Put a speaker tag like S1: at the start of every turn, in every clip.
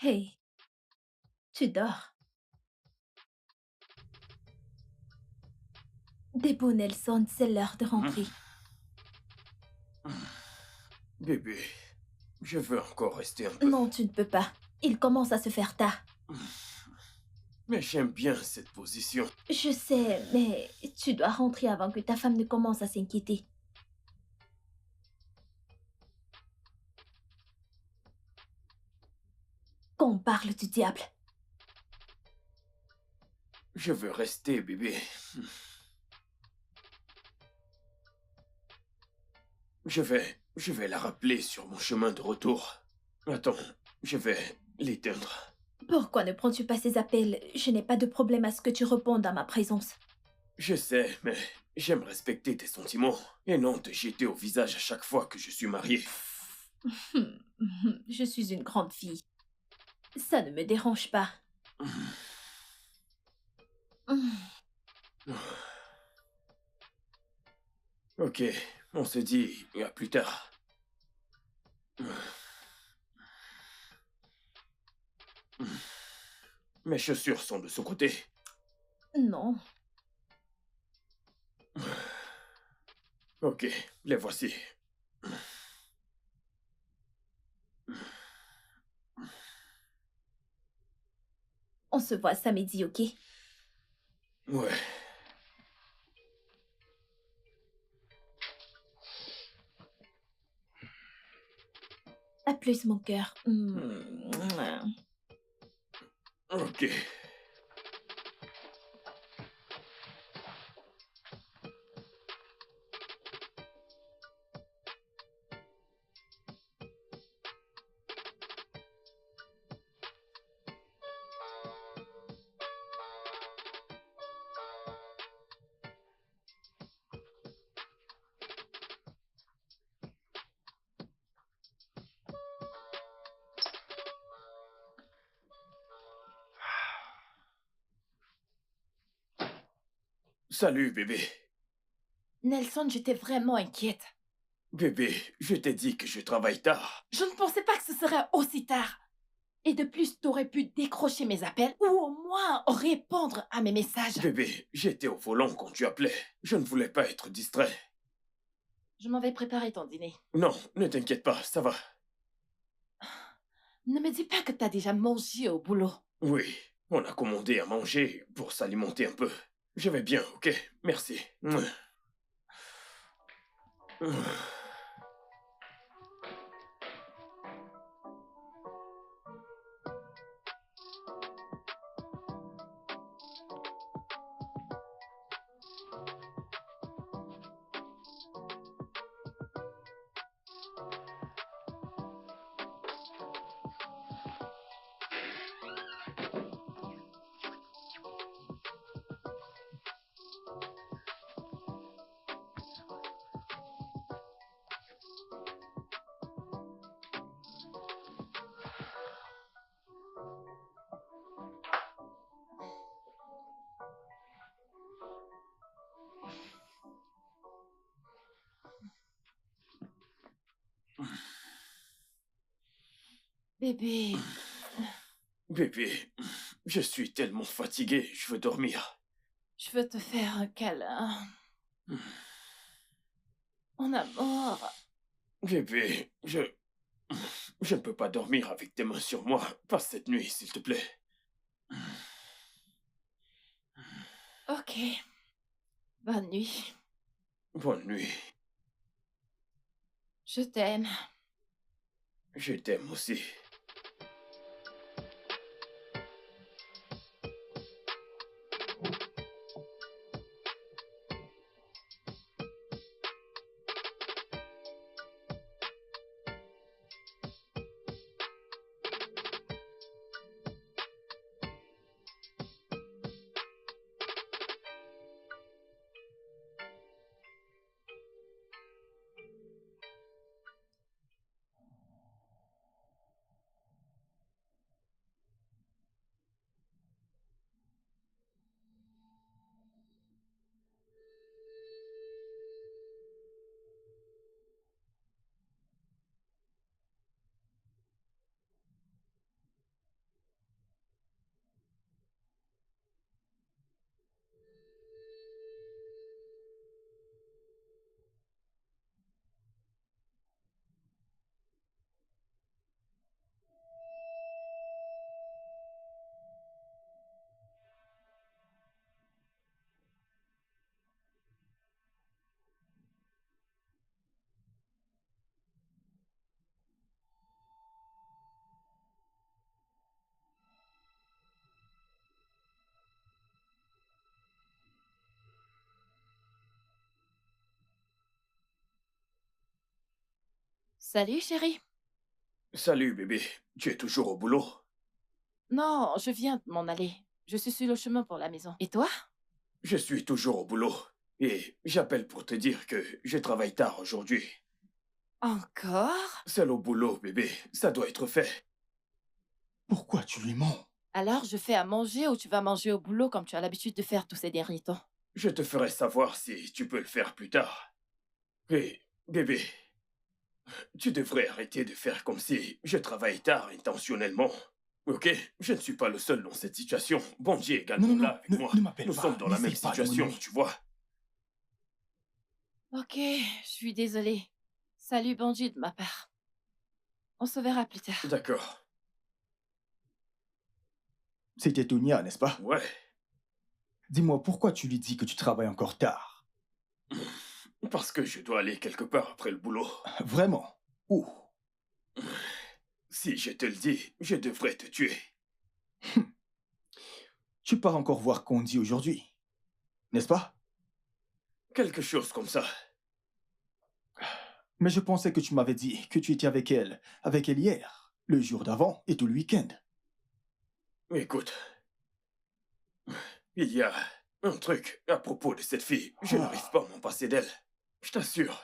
S1: Hey, tu dors. Debout, Nelson, c'est l'heure de rentrer.
S2: Bébé, je veux encore rester un peu.
S1: Non, tu ne peux pas. Il commence à se faire tard.
S2: Mais j'aime bien cette position.
S1: Je sais, mais tu dois rentrer avant que ta femme ne commence à s'inquiéter. Qu'on parle du diable.
S2: Je veux rester, bébé. Je vais la rappeler sur mon chemin de retour. Attends, je vais l'éteindre.
S1: Pourquoi ne prends-tu pas ces appels? Je n'ai pas de problème à ce que tu répondes à ma présence.
S2: Je sais, mais j'aime respecter tes sentiments et non te jeter au visage à chaque fois que je suis marié.
S1: Je suis une grande fille. Ça ne me dérange pas.
S2: Ok, on se dit à plus tard. Mes chaussures sont de ce côté.
S1: Non.
S2: Ok, les voici.
S1: On se voit samedi, ok?
S2: Ouais.
S1: À plus, mon cœur.
S2: Ok. Salut, bébé.
S3: Nelson, j'étais vraiment inquiète.
S2: Bébé, je t'ai dit que je travaille tard.
S3: Je ne pensais pas que ce serait aussi tard. Et de plus, t'aurais pu décrocher mes appels ou au moins répondre à mes messages.
S2: Bébé, j'étais au volant quand tu appelais. Je ne voulais pas être distrait.
S3: Je m'en vais préparer ton dîner.
S2: Non, ne t'inquiète pas, ça va.
S3: Ne me dis pas que t'as déjà mangé au boulot.
S2: Oui, on a commandé à manger pour s'alimenter un peu. Je vais bien, ok? Merci.
S3: Bébé,
S2: Bébé, je suis tellement fatigué, je veux dormir.
S3: je veux te faire un câlin. Mon amour.
S2: Bébé, je ne peux pas dormir avec tes mains sur moi. Pas cette nuit, s'il te plaît.
S3: Ok. Bonne nuit.
S2: Bonne nuit.
S3: Je t'aime.
S2: Je t'aime aussi.
S3: Salut, chérie.
S2: Salut, bébé. Tu es toujours au boulot?
S3: Non, je viens de m'en aller. Je suis sur le chemin pour la maison. Et toi?
S2: Je suis toujours au boulot. Et j'appelle pour te dire que je travaille tard aujourd'hui.
S3: Encore?
S2: Seul au boulot, bébé. Ça doit être fait.
S4: Pourquoi tu lui mens?
S3: Alors, je fais à manger ou tu vas manger au boulot comme tu as l'habitude de faire tous ces derniers temps?
S2: Je te ferai savoir si tu peux le faire plus tard. Et, bébé, tu devrais arrêter de faire comme si je travaille tard intentionnellement. Ok? Je ne suis pas le seul dans cette situation. Bonji est également
S4: Non, non,
S2: là
S4: non,
S2: avec
S4: ne,
S2: moi.
S4: ne m'appelle
S2: Nous
S4: pas.
S2: sommes dans la même
S4: N'essaye pas de
S2: situation,
S4: me nommer.
S2: tu vois.
S3: Ok, je suis désolée. Salut, Bandit, de ma part. On se verra plus tard.
S2: D'accord.
S4: C'était Tonia, n'est-ce pas?
S2: Ouais.
S4: Dis-moi, pourquoi tu lui dis que tu travailles encore tard?
S2: Parce que je dois aller quelque part après le boulot.
S4: Vraiment? Où?
S2: Si je te le dis, je devrais te tuer.
S4: Tu pars encore voir Condi aujourd'hui, n'est-ce pas?
S2: Quelque chose comme ça.
S4: Mais je pensais que tu m'avais dit que tu étais avec elle hier, le jour d'avant et tout le week-end.
S2: Écoute, il y a un truc à propos de cette fille. Je n'arrive pas à m'en passer d'elle. Je t'assure.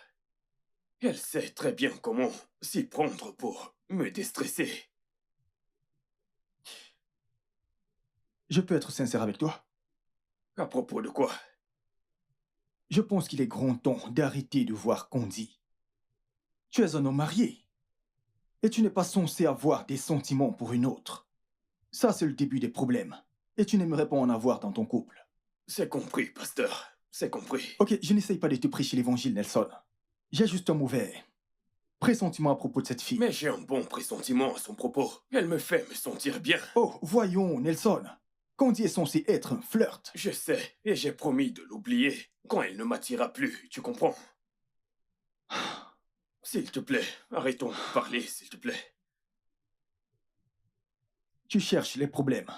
S2: Elle sait très bien comment s'y prendre pour me déstresser.
S4: Je peux être sincère avec toi?
S2: À propos de quoi?
S4: Je pense qu'il est grand temps d'arrêter de voir Condi. Tu es un homme marié. Et tu n'es pas censé avoir des sentiments pour une autre. Ça, c'est le début des problèmes. Et tu n'aimerais pas en avoir dans ton couple.
S2: C'est compris, pasteur. C'est compris.
S4: Ok, je n'essaye pas de te prêcher l'évangile, Nelson. J'ai juste un mauvais pressentiment à propos de cette fille.
S2: Mais j'ai un bon pressentiment à son propos. Elle me fait me sentir bien.
S4: Oh, voyons, Nelson. Condi est censé être un flirt.
S2: Je sais, et j'ai promis de l'oublier quand elle ne m'attirera plus, tu comprends? S'il te plaît, arrêtons de parler, s'il te plaît.
S4: Tu cherches les problèmes.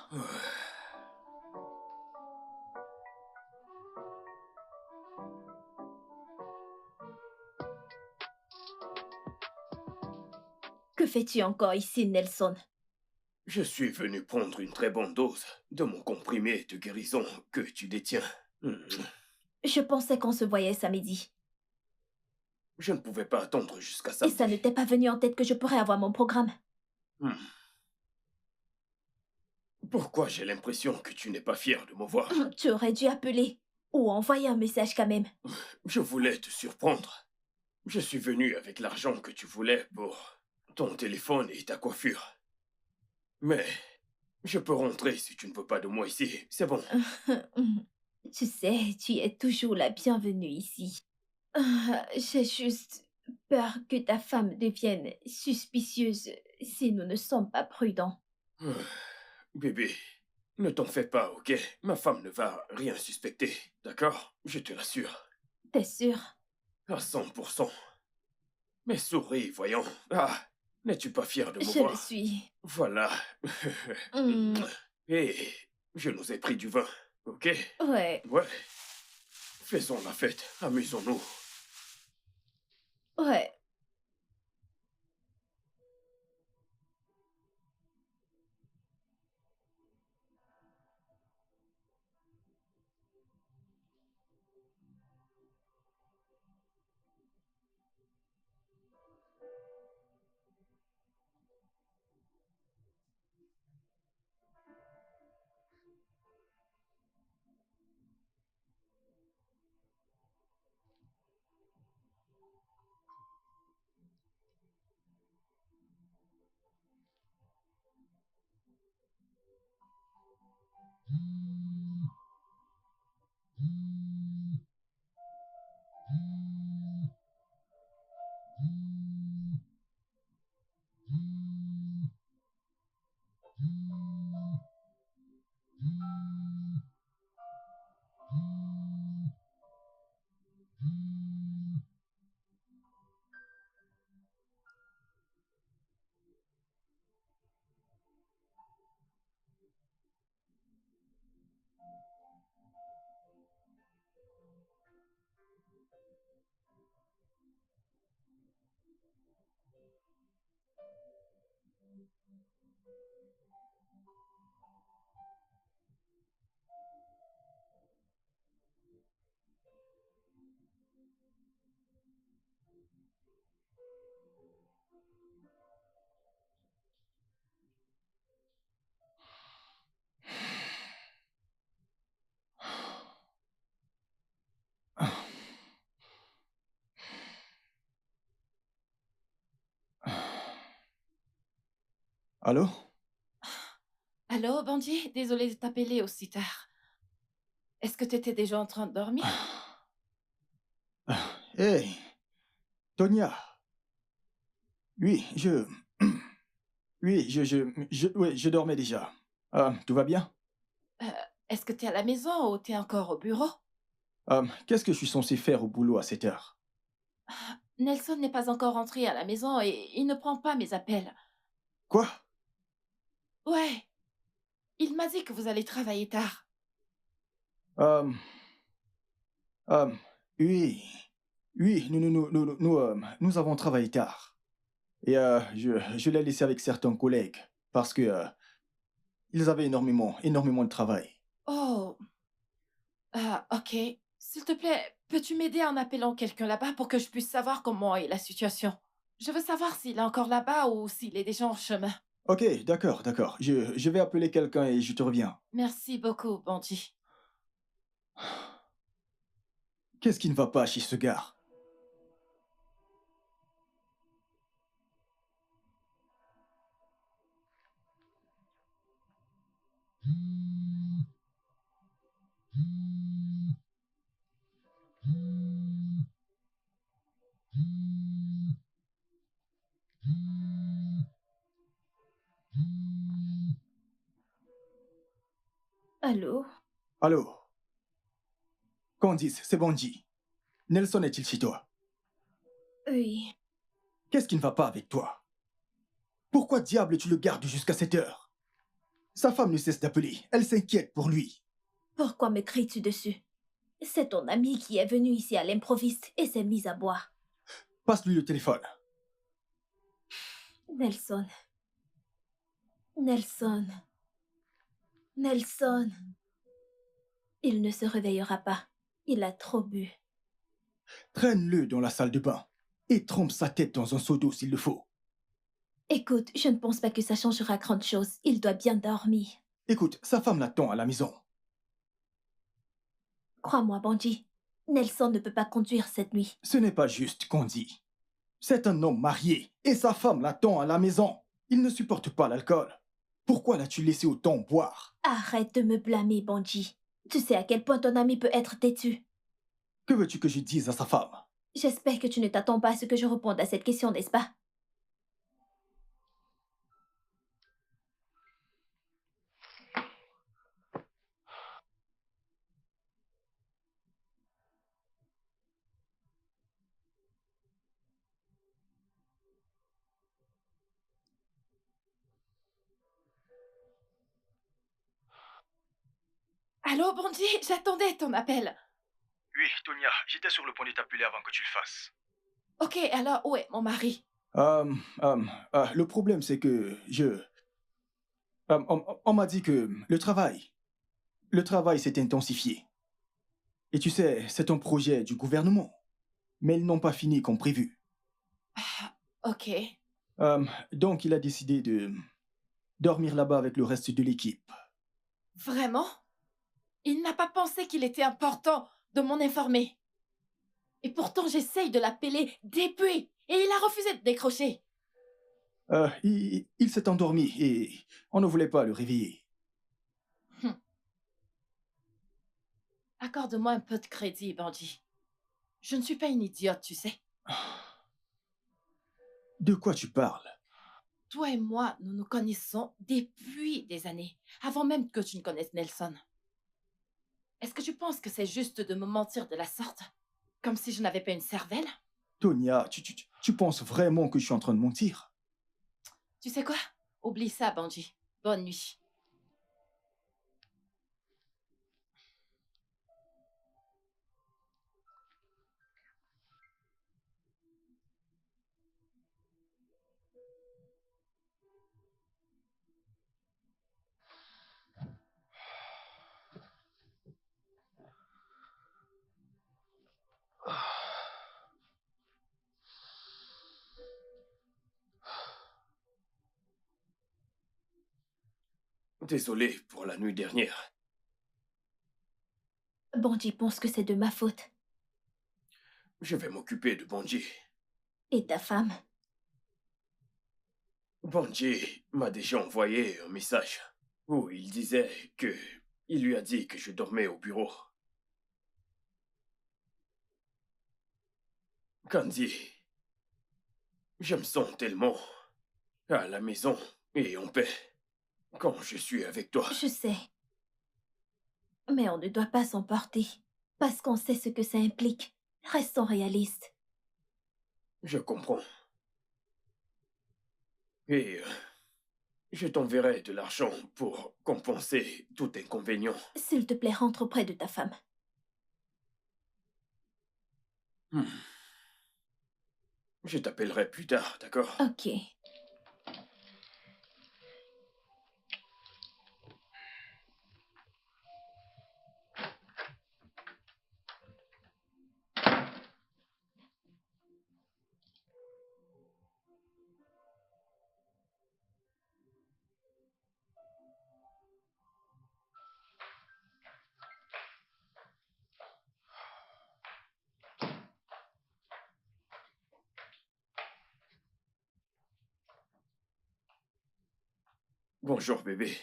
S1: Que fais-tu encore ici, Nelson?
S2: Je suis venu prendre une très bonne dose de mon comprimé de guérison que tu détiens.
S1: Je pensais qu'on se voyait samedi.
S2: Je ne pouvais pas attendre jusqu'à
S1: Et
S2: samedi.
S1: ça ne t'est pas venu en tête que je pourrais avoir mon programme?
S2: Hmm. Pourquoi j'ai l'impression que tu n'es pas fier de me voir?
S1: Tu aurais dû appeler. Ou envoyer un message quand même.
S2: Je voulais te surprendre. Je suis venu avec l'argent que tu voulais pour ton téléphone et ta coiffure. Mais je peux rentrer si tu ne veux pas de moi ici. C'est bon.
S1: Tu sais, tu es toujours la bienvenue ici. J'ai juste peur que ta femme devienne suspicieuse si nous ne sommes pas prudents.
S2: Bébé, ne t'en fais pas, ok? Ma femme ne va rien suspecter, d'accord? Je te l'assure.
S1: T'es sûr?
S2: À 100%. Mais souris, voyons. Ah, n'es-tu pas fier de me
S1: Je
S2: voir?
S1: le suis.
S2: Voilà.
S1: Hmm,
S2: Et je nous ai pris du vin, ok?
S1: ouais,
S2: Ouais. Faisons la fête, amusons-nous.
S1: ouais.
S4: Allô?
S3: Allô, Bandit? Désolée de t'appeler aussi tard. Est-ce que tu étais déjà en train de dormir?
S4: Hey, Tonia. Oui, Oui, oui, je dormais déjà. Tout va bien?
S3: Euh, Est-ce que tu es à la maison ou tu es encore au bureau?
S4: Qu'est-ce que je suis censé faire au boulot à cette heure?
S3: Nelson n'est pas encore rentré à la maison et il ne prend pas mes appels.
S4: Quoi?
S3: Ouais, il m'a dit que vous allez travailler tard.
S4: Euh, euh, oui, oui, nous avons travaillé tard. Et je l'ai laissé avec certains collègues parce que ils avaient énormément de travail.
S3: Oh, ok. S'il te plaît, peux-tu m'aider en appelant quelqu'un là-bas pour que je puisse savoir comment est la situation? Je veux savoir s'il est encore là-bas ou s'il est déjà en chemin.
S4: Ok, d'accord. Je vais appeler quelqu'un et je te reviens.
S3: Merci beaucoup, Bandit.
S4: Qu'est-ce qui ne va pas chez ce gars?
S1: Allô?
S4: Allô? Candice, c'est Bonji. Nelson est-il chez toi?
S1: Oui.
S4: Qu'est-ce qui ne va pas avec toi? Pourquoi diable tu le gardes jusqu'à cette heure? Sa femme ne cesse d'appeler. Elle s'inquiète pour lui.
S1: Pourquoi me cries-tu dessus? C'est ton ami qui est venu ici à l'improviste et s'est mis à boire.
S4: Passe-lui le téléphone.
S1: Nelson. Nelson. Nelson. Il ne se réveillera pas. Il a trop bu.
S4: Traîne-le dans la salle de bain et trempe sa tête dans un seau d'eau s'il le faut.
S1: Écoute, je ne pense pas que ça changera grande chose. Il doit bien dormir.
S4: Écoute, sa femme l'attend à la maison.
S1: Crois-moi, Bandit. Nelson ne peut pas conduire cette nuit.
S4: Ce n'est pas juste qu'on dit. C'est un homme marié et sa femme l'attend à la maison. Il ne supporte pas l'alcool. Pourquoi l'as-tu laissé autant boire?
S1: Arrête de me blâmer, Bandit. Tu sais à quel point ton ami peut être têtu.
S4: Que veux-tu que je dise à sa femme?
S1: J'espère que tu ne t'attends pas à ce que je réponde à cette question, n'est-ce pas?
S3: Allô, Bandit? J'attendais ton appel.
S4: Oui, Tonia, j'étais sur le point de t'appeler avant que tu le fasses.
S3: Ok, alors où est mon mari?
S4: Le problème, c'est que on m'a dit que le travail s'est intensifié. Et tu sais, c'est un projet du gouvernement. Mais ils n'ont pas fini comme prévu.
S3: Ah, ok.
S4: Donc, il a décidé de dormir là-bas avec le reste de l'équipe.
S3: Vraiment? Il n'a pas pensé qu'il était important de m'en informer. Et pourtant, j'essaye de l'appeler depuis et il a refusé de décrocher.
S4: Il s'est endormi et on ne voulait pas le réveiller.
S3: Accorde-moi un peu de crédit, Bandit. Je ne suis pas une idiote, tu sais.
S4: De quoi tu parles?
S3: Toi et moi, nous nous connaissons depuis des années, avant même que tu ne connaisses Nelson. Est-ce que tu penses que c'est juste de me mentir de la sorte? Comme si je n'avais pas une cervelle?
S4: Tonia, tu penses vraiment que je suis en train de mentir?
S3: Tu sais quoi? Oublie ça, Bandit. Bonne nuit.
S2: Désolé pour la nuit dernière.
S1: Bandit pense que c'est de ma faute.
S2: Je vais m'occuper de Bonji.
S1: Et ta femme?
S2: Bonji m'a déjà envoyé un message où il disait que il lui a dit que je dormais au bureau. Candy, je me sens tellement à la maison et en paix quand je suis avec toi.
S1: Je sais, mais on ne doit pas s'emporter, parce qu'on sait ce que ça implique. Restons réalistes.
S2: Je comprends. Et je t'enverrai de l'argent pour compenser tout inconvénient.
S1: S'il te plaît, rentre auprès de ta femme.
S2: Hmm. Je t'appellerai plus tard, d'accord?
S1: Ok.
S2: Bonjour bébé.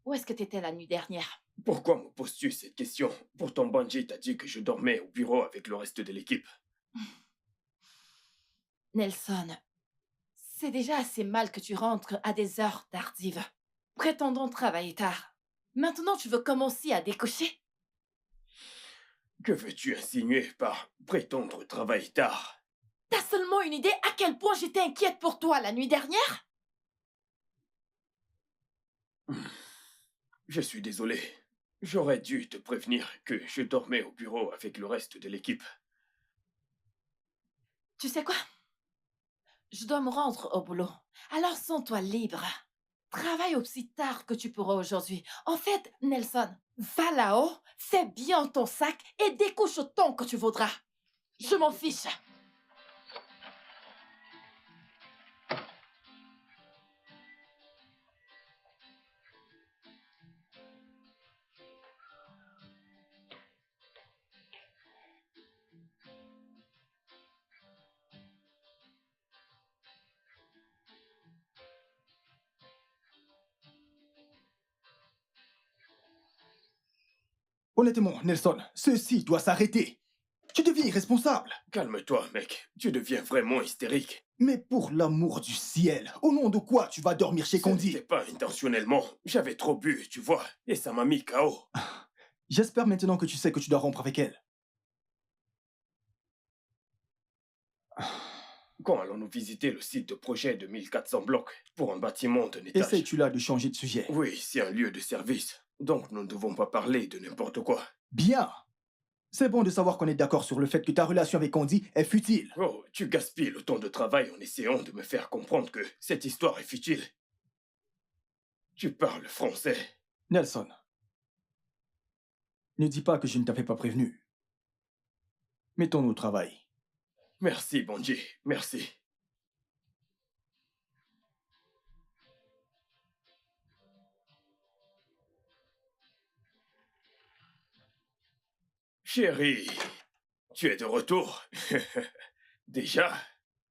S3: Où est-ce que t'étais la nuit dernière?
S2: Pourquoi me poses-tu cette question? Pourtant Bungie t'a dit que je dormais au bureau avec le reste de l'équipe.
S3: Nelson, c'est déjà assez mal que tu rentres à des heures tardives, prétendant travailler tard. Maintenant, tu veux commencer à décocher?
S2: Que veux-tu insinuer par prétendre travailler tard?
S3: T'as seulement une idée à quel point j'étais inquiète pour toi la nuit dernière?
S2: Je suis désolé. J'aurais dû te prévenir que je dormais au bureau avec le reste de l'équipe.
S3: Tu sais quoi? Je dois me rendre au boulot. Alors sens-toi libre. Travaille aussi tard que tu pourras aujourd'hui. En fait, Nelson, va là-haut, fais bien ton sac et découche autant que tu voudras. Je m'en fiche.
S4: Honnêtement, Nelson, ceci doit s'arrêter. Tu deviens irresponsable.
S2: Calme-toi, mec. Tu deviens vraiment hystérique.
S4: Mais pour l'amour du ciel, au nom de quoi tu vas dormir chez
S2: Ce
S4: Condi?
S2: n'était pas intentionnellement. J'avais trop bu, tu vois, et ça m'a mis KO.
S4: J'espère maintenant que tu sais que tu dois rompre avec elle.
S2: Quand allons-nous visiter le site de projet de 1400 blocs pour un bâtiment d'un étage?
S4: Essayes-tu là de changer de sujet?
S2: Oui, c'est un lieu de service. Donc nous ne devons pas parler de n'importe quoi.
S4: Bien. C'est bon de savoir qu'on est d'accord sur le fait que ta relation avec Condi est futile.
S2: Oh, tu gaspilles le temps de travail en essayant de me faire comprendre que cette histoire est futile. Tu parles français.
S4: Nelson, ne dis pas que je ne t'avais pas prévenu. Mettons-nous au travail.
S2: Merci, Bonji. Merci. Chérie, tu es de retour. Déjà?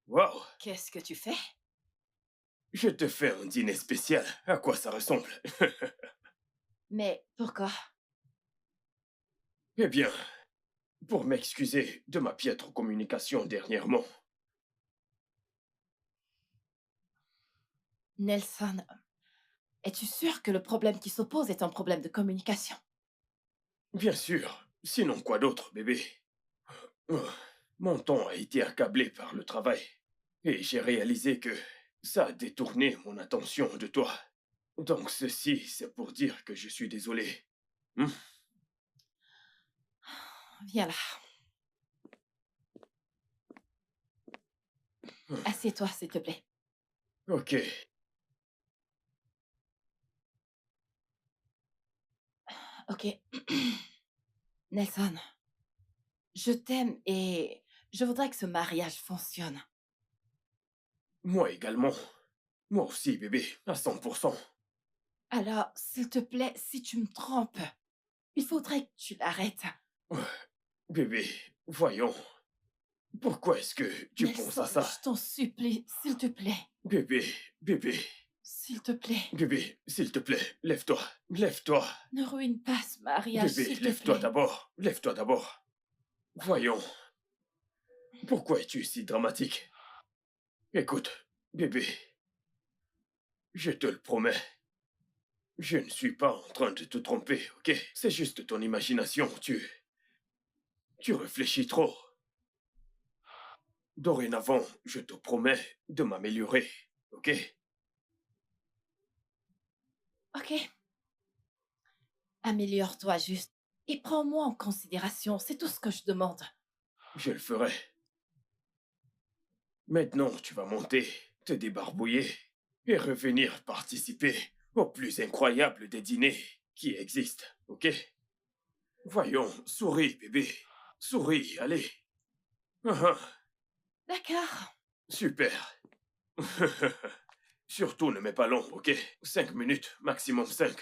S2: Waouh.
S3: Qu'est-ce que tu fais?
S2: Je te fais un dîner spécial. À quoi ça ressemble?
S3: Mais pourquoi?
S2: Eh bien, pour m'excuser de ma piètre communication dernièrement.
S3: Nelson, es-tu sûr que le problème qui s'oppose est un problème de communication?
S2: Bien sûr. Sinon quoi d'autre, bébé? Oh, mon temps a été accablé par le travail. Et j'ai réalisé que ça a détourné mon attention de toi. Donc ceci, c'est pour dire que je suis désolé. Hmm?
S3: Viens là. Assieds-toi, s'il te plaît.
S2: Ok.
S3: Ok. Nelson, je t'aime et je voudrais que ce mariage fonctionne.
S2: Moi également. Moi aussi, bébé, à 100%.
S3: Alors, s'il te plaît, si tu me trompes, il faudrait que tu l'arrêtes.
S2: Bébé, voyons. Pourquoi est-ce que tu penses à
S3: Nelson,
S2: ça?
S3: je t'en supplie, s'il te plaît.
S2: Bébé, bébé,
S3: S'il te plaît.
S2: bébé, s'il te plaît, lève-toi, lève-toi.
S3: Ne ruine pas ce mariage,
S2: Bébé,
S3: s'il te
S2: lève-toi
S3: plaît.
S2: d'abord, lève-toi d'abord. Voyons, pourquoi es-tu si dramatique? Écoute, bébé, je te le promets, je ne suis pas en train de te tromper, ok? C'est juste ton imagination, tu réfléchis trop. Dorénavant, je te promets de m'améliorer, ok?
S3: Ok. Améliore-toi juste. Et prends-moi en considération, c'est tout ce que je demande.
S2: Je le ferai. Maintenant, tu vas monter, te débarbouiller et revenir participer au plus incroyable des dîners qui existent, ok? Voyons, souris, bébé. Souris, allez. Ah, ah,
S3: D'accord.
S2: super. Surtout ne mets pas long, ok? 5 minutes, maximum 5.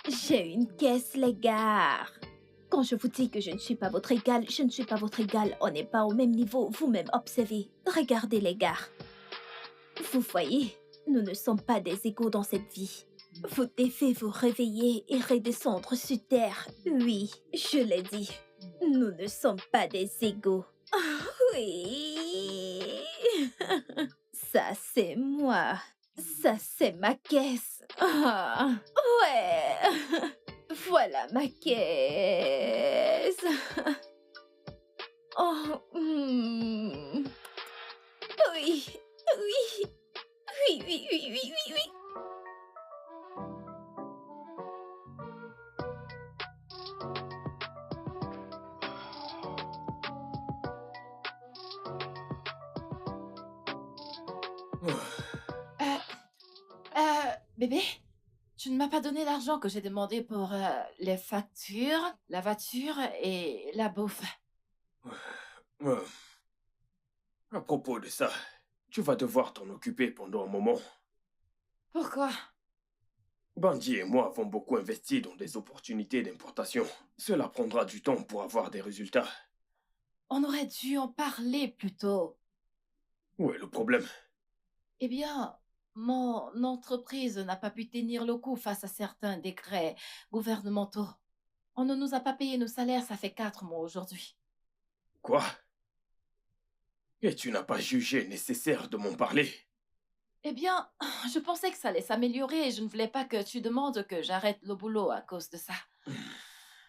S1: J'ai une caisse, les gars. Quand je vous dis que je ne suis pas votre égal, je ne suis pas votre égal. On n'est pas au même niveau. Vous-même observez. Regardez, les gars. Vous voyez, nous ne sommes pas des égaux dans cette vie. Vous devez vous réveiller et redescendre sur terre. Oui, je l'ai dit. Nous ne sommes pas des égaux. Ah, oui. Ça, c'est moi. Ça, c'est ma caisse. Ah, ouais. Voilà ma caisse. Oh, oui, oui, oui, oui, oui, oui, oui, oui.
S3: Euh, bébé, tu ne m'as pas donné l'argent que j'ai demandé pour les factures, la voiture et la bouffe.
S2: Euh, À propos de ça, tu vas devoir t'en occuper pendant un moment.
S3: Pourquoi?
S2: Bandit et moi avons beaucoup investi dans des opportunités d'importation. Cela prendra du temps pour avoir des résultats.
S3: On aurait dû en parler plus tôt.
S2: Où est le problème?
S3: Eh bien, mon entreprise n'a pas pu tenir le coup face à certains décrets gouvernementaux. On ne nous a pas payé nos salaires, ça fait 4 mois aujourd'hui.
S2: Quoi? Et tu n'as pas jugé nécessaire de m'en parler?
S3: Eh bien, je pensais que ça allait s'améliorer et je ne voulais pas que tu demandes que j'arrête le boulot à cause de ça.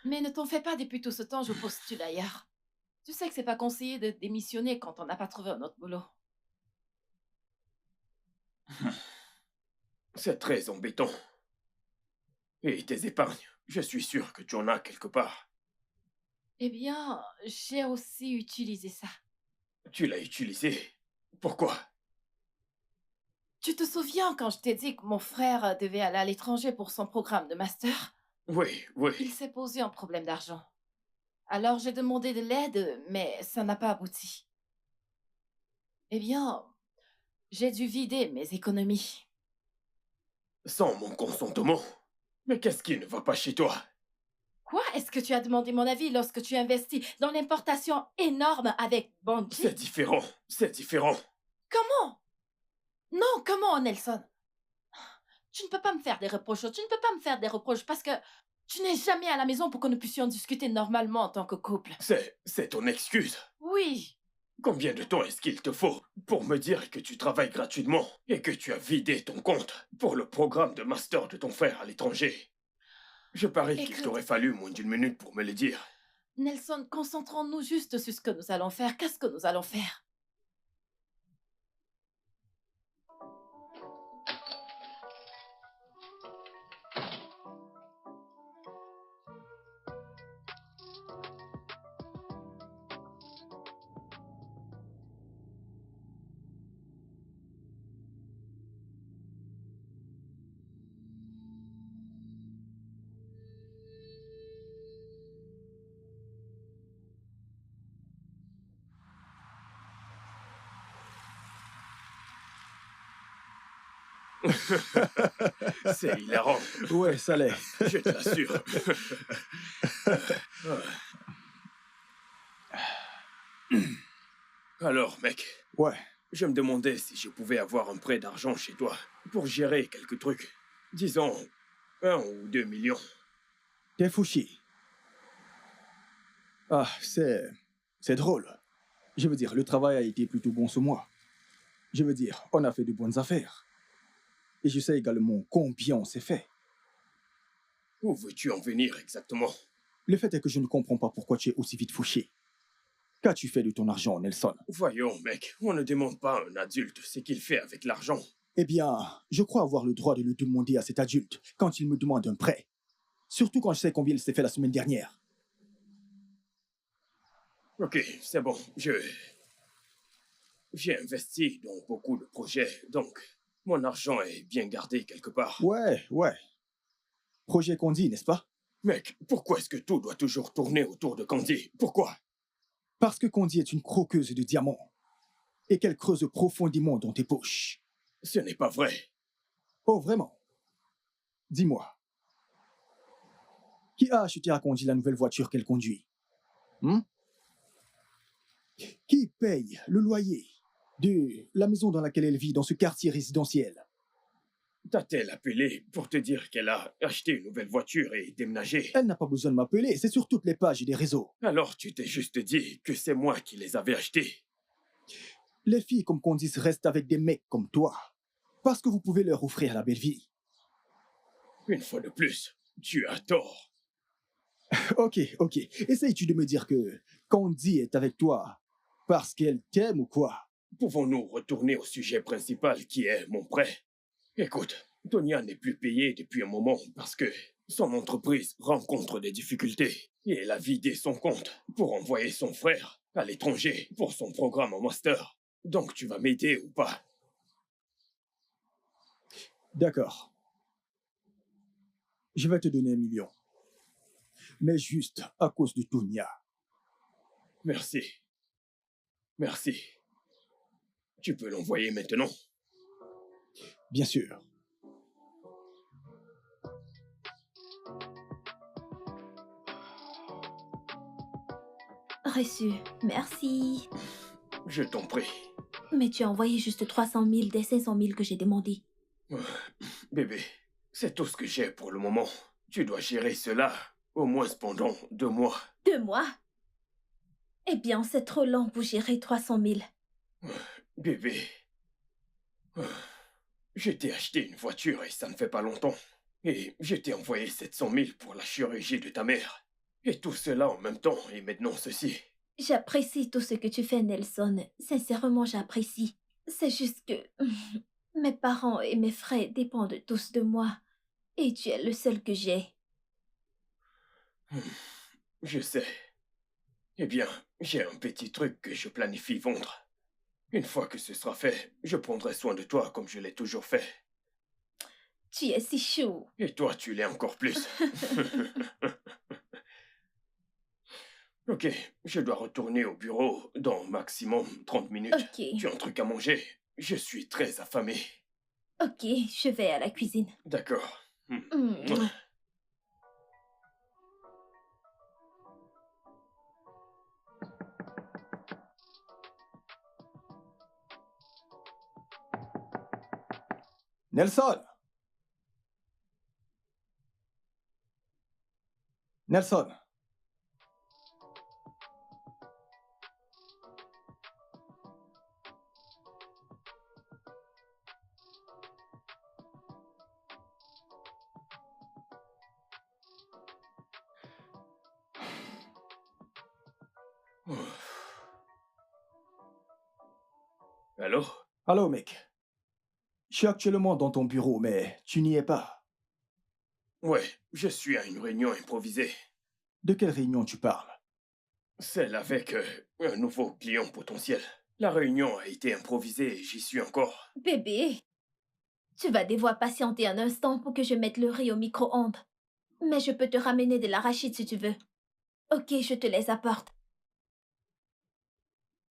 S3: Mais ne t'en fais pas, depuis tout ce temps, je postule ailleurs. Tu sais que c'est pas conseillé de démissionner quand on n'a pas trouvé un autre boulot.
S2: C'est très embêtant. Et tes épargnes, je suis sûr que tu en as quelque part.
S3: Eh bien, j'ai aussi utilisé ça.
S2: Tu l'as utilisé. Pourquoi?
S3: Tu te souviens quand je t'ai dit que mon frère devait aller à l'étranger pour son programme de master?
S2: Oui, oui.
S3: Il s'est posé un problème d'argent. Alors j'ai demandé de l'aide, mais ça n'a pas abouti. Eh bien, j'ai dû vider mes économies.
S2: Sans mon consentement. Mais qu'est-ce qui ne va pas chez toi?
S3: Quoi? Est-ce que tu as demandé mon avis lorsque tu investis dans l'importation énorme avec Bungie?
S2: C'est différent. C'est différent.
S3: Comment? Non, comment, Nelson? Tu ne peux pas me faire des reproches. Tu ne peux pas me faire des reproches parce que tu n'es jamais à la maison pour que nous puissions discuter normalement en tant que couple.
S2: C'est ton excuse.
S3: Oui.
S2: Combien de temps est-ce qu'il te faut pour me dire que tu travailles gratuitement et que tu as vidé ton compte pour le programme de master de ton frère à l'étranger? Je parie qu'il
S3: Écoute,
S2: t'aurait fallu moins d'une minute pour me le dire.
S3: Nelson, concentrons-nous juste sur ce que nous allons faire. Qu'est-ce que nous allons faire?
S2: C'est hilarant,
S4: Ouais, ça l'est.
S2: je te l'assure. Alors, mec,
S4: Ouais,
S2: je me demandais si je pouvais avoir un prêt d'argent chez toi pour gérer quelques trucs. Disons 1 ou 2 millions.
S4: t'es fouché. Ah, c'est drôle. Je veux dire, le travail a été plutôt bon ce mois. Je veux dire, on a fait de bonnes affaires. Et je sais également combien on s'est fait.
S2: Où veux-tu en venir exactement?
S4: Le fait est que je ne comprends pas pourquoi tu es aussi vite fauché. Qu'as-tu fait de ton argent, Nelson?
S2: Voyons, mec, on ne demande pas à un adulte ce qu'il fait avec l'argent.
S4: Eh bien, je crois avoir le droit de le demander à cet adulte quand il me demande un prêt. Surtout quand je sais combien il s'est fait la semaine dernière.
S2: Ok, c'est bon, j'ai investi dans beaucoup de projets, donc mon argent est bien gardé quelque part.
S4: Ouais. Projet Condi, n'est-ce pas?
S2: Mec, pourquoi est-ce que tout doit toujours tourner autour de Candy? Pourquoi?
S4: Parce que Condi est une croqueuse de diamants. Et qu'elle creuse profondément dans tes poches.
S2: Ce n'est pas vrai.
S4: Oh, vraiment? Dis-moi. Qui a acheté à Condi la nouvelle voiture qu'elle conduit? Qui paye le loyer de la maison dans laquelle elle vit dans ce quartier résidentiel?
S2: T'a-t-elle appelé pour te dire qu'elle a acheté une nouvelle voiture et déménagé?
S4: Elle n'a pas besoin de m'appeler, c'est sur toutes les pages des réseaux.
S2: Alors tu t'es juste dit que c'est moi qui les avais achetées.
S4: Les filles comme Candice restent avec des mecs comme toi. Parce que vous pouvez leur offrir la belle vie.
S2: Une fois de plus, tu as tort.
S4: Ok. Essayes-tu de me dire que Candy est avec toi parce qu'elle t'aime ou quoi?
S2: Pouvons-nous retourner au sujet principal qui est mon prêt? Écoute, Tonya n'est plus payée depuis un moment parce que son entreprise rencontre des difficultés et elle a vidé son compte pour envoyer son frère à l'étranger pour son programme en master. Donc tu vas m'aider ou pas?
S4: D'accord. Je vais te donner 1 million. Mais juste à cause de Tonya.
S2: Merci. Merci. Tu peux l'envoyer maintenant?
S4: Bien sûr.
S1: Reçu. Merci.
S2: Je t'en prie.
S1: Mais tu as envoyé juste 300 000 des 500 000 que j'ai demandé.
S2: Bébé, c'est tout ce que j'ai pour le moment. Tu dois gérer cela Au moins pendant 2 mois.
S1: 2 mois? Eh bien, c'est trop lent pour gérer 300 000.
S2: Bébé, je t'ai acheté une voiture et ça ne fait pas longtemps. Et je t'ai envoyé 700 000 pour la chirurgie de ta mère. Et tout cela en même temps, et maintenant ceci.
S1: J'apprécie tout ce que tu fais, Nelson. Sincèrement, j'apprécie. C'est juste que mes parents et mes frères dépendent tous de moi. Et tu es le seul que j'ai.
S2: Je sais. Eh bien, j'ai un petit truc que je planifie vendre. Une fois que ce sera fait, je prendrai soin de toi comme je l'ai toujours fait.
S1: Tu es si chou.
S2: Et toi, tu l'es encore plus. Ok, je dois retourner au bureau dans maximum 30 minutes.
S1: Ok.
S2: Tu as un truc à manger? Je suis très affamé.
S1: Ok, je vais à la cuisine.
S2: D'accord.
S1: Mm.
S4: Nelson! Nelson!
S2: Allô?
S4: Allô, mec. Je suis actuellement dans ton bureau, mais tu n'y es pas.
S2: Ouais, je suis à une réunion improvisée.
S4: De quelle réunion tu parles?
S2: Celle avec un nouveau client potentiel. La réunion a été improvisée et j'y suis encore.
S1: Bébé, tu vas devoir patienter un instant pour que je mette le riz au micro-ondes. Mais je peux te ramener de l'arachide si tu veux. Ok, je te les apporte.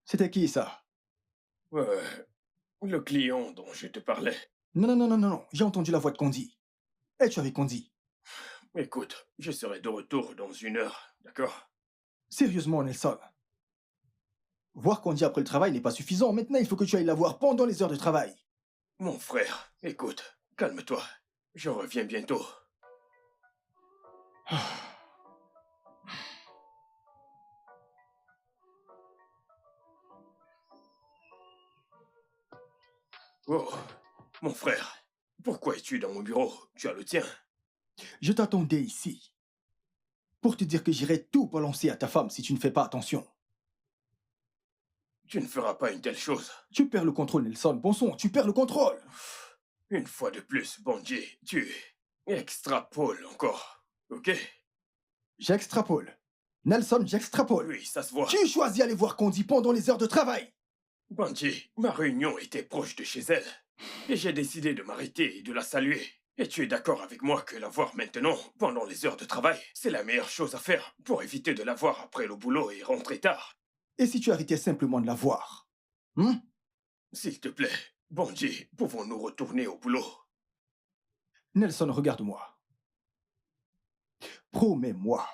S4: C'était qui, ça?
S2: Le client dont je te parlais.
S4: Non, non, non, non, non, non. J'ai entendu la voix de Condi. Es-tu avec Condi?
S2: Écoute, je serai de retour dans 1 heure, d'accord?
S4: Sérieusement, Nelson. Voir Condi après le travail n'est pas suffisant. Maintenant, il faut que tu ailles la voir pendant les heures de travail.
S2: Mon frère, écoute, calme-toi. Je reviens bientôt. Oh, mon frère, pourquoi es-tu dans mon bureau? Tu as le tien.
S4: Je t'attendais ici pour te dire que j'irai tout balancer à ta femme si tu ne fais pas attention.
S2: Tu ne feras pas une telle chose.
S4: Tu perds le contrôle, Nelson. Bon sang, tu perds le contrôle.
S2: Une fois de plus, Bandit, tu extrapoles encore, ok?
S4: J'extrapole. Nelson, j'extrapole.
S2: Oui, ça se voit.
S4: Tu choisis d'aller voir Condi pendant les heures de travail.
S2: Bandit, ma réunion était proche de chez elle. Et j'ai décidé de m'arrêter et de la saluer. Et tu es d'accord avec moi que la voir maintenant, pendant les heures de travail, c'est la meilleure chose à faire pour éviter de la voir après le boulot et rentrer tard.
S4: Et si tu arrêtais simplement de la voir?
S2: S'il te plaît, Bandit, pouvons-nous retourner au boulot?
S4: Nelson, regarde-moi. Promets-moi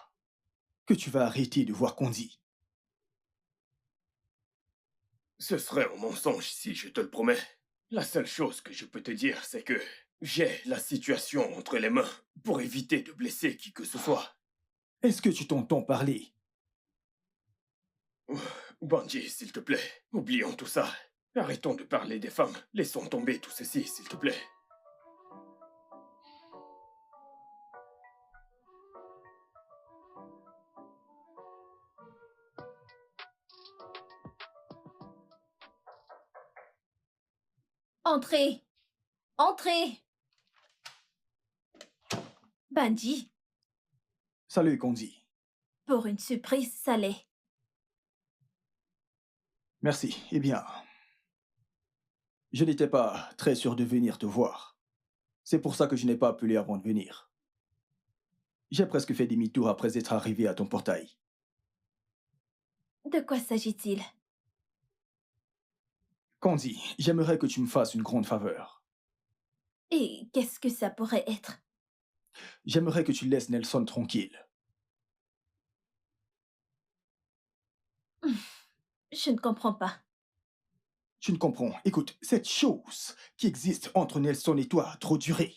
S4: que tu vas arrêter de voir Condi.
S2: Ce serait un mensonge si je te le promets. La seule chose que je peux te dire, c'est que j'ai la situation entre les mains pour éviter de blesser qui que ce soit.
S4: Est-ce que tu t'entends parler?
S2: Bandit, s'il te plaît, oublions tout ça. Arrêtons de parler des femmes. Laissons tomber tout ceci, s'il te plaît.
S1: Entrez. Entrez. Bandit,
S4: Salut, Condi.
S1: pour une surprise salée.
S4: Merci. Eh bien, je n'étais pas très sûr de venir te voir. C'est pour ça que je n'ai pas appelé avant de venir. J'ai presque fait demi-tour après être arrivé à ton portail.
S1: De quoi s'agit-il?
S4: Condi, j'aimerais que tu me fasses une grande faveur.
S1: Et qu'est-ce que ça pourrait être?
S4: J'aimerais que tu laisses Nelson tranquille.
S1: Je ne comprends pas.
S4: Tu ne comprends. Écoute, cette chose qui existe entre Nelson et toi a trop duré.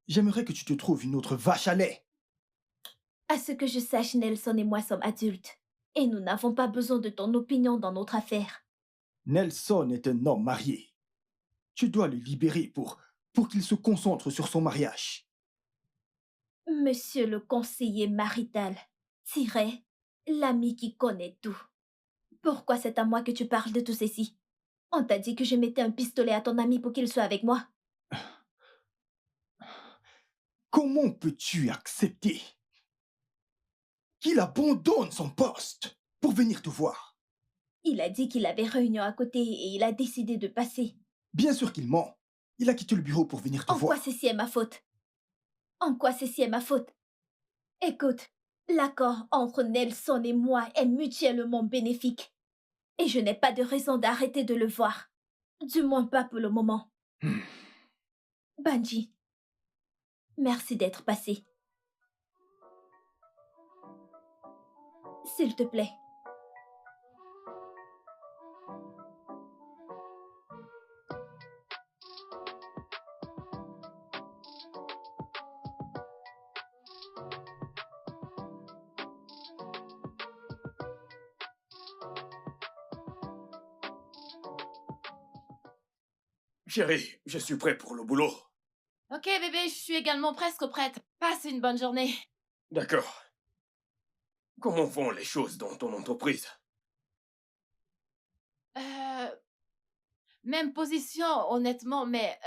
S4: J'aimerais que tu te trouves une autre vache à lait.
S1: À ce que je sache, Nelson et moi sommes adultes. Et nous n'avons pas besoin de ton opinion dans notre affaire.
S4: Nelson est un homme marié. Tu dois le libérer pour qu'il se concentre sur son mariage.
S1: Monsieur le conseiller marital, Tiret, l'ami qui connaît tout. Pourquoi c'est à moi que tu parles de tout ceci? On t'a dit que je mettais un pistolet à ton ami pour qu'il soit avec moi.
S4: Comment peux-tu accepter qu'il abandonne son poste pour venir te voir?
S1: Il a dit qu'il avait réunion à côté et il a décidé de passer.
S4: Bien sûr qu'il ment. Il a quitté le bureau pour venir te
S1: En quoi
S4: voir.
S1: ceci est ma faute? En quoi ceci est ma faute? Écoute, l'accord entre Nelson et moi est mutuellement bénéfique. Et je n'ai pas de raison d'arrêter de le voir. Du moins pas pour le moment. Banji, merci d'être passé. S'il te plaît.
S2: Chérie, je suis prêt pour le boulot.
S3: Ok, bébé, je suis également presque prête. Passe une bonne journée.
S2: D'accord. Comment vont les choses dans ton entreprise?
S3: Même position, honnêtement, mais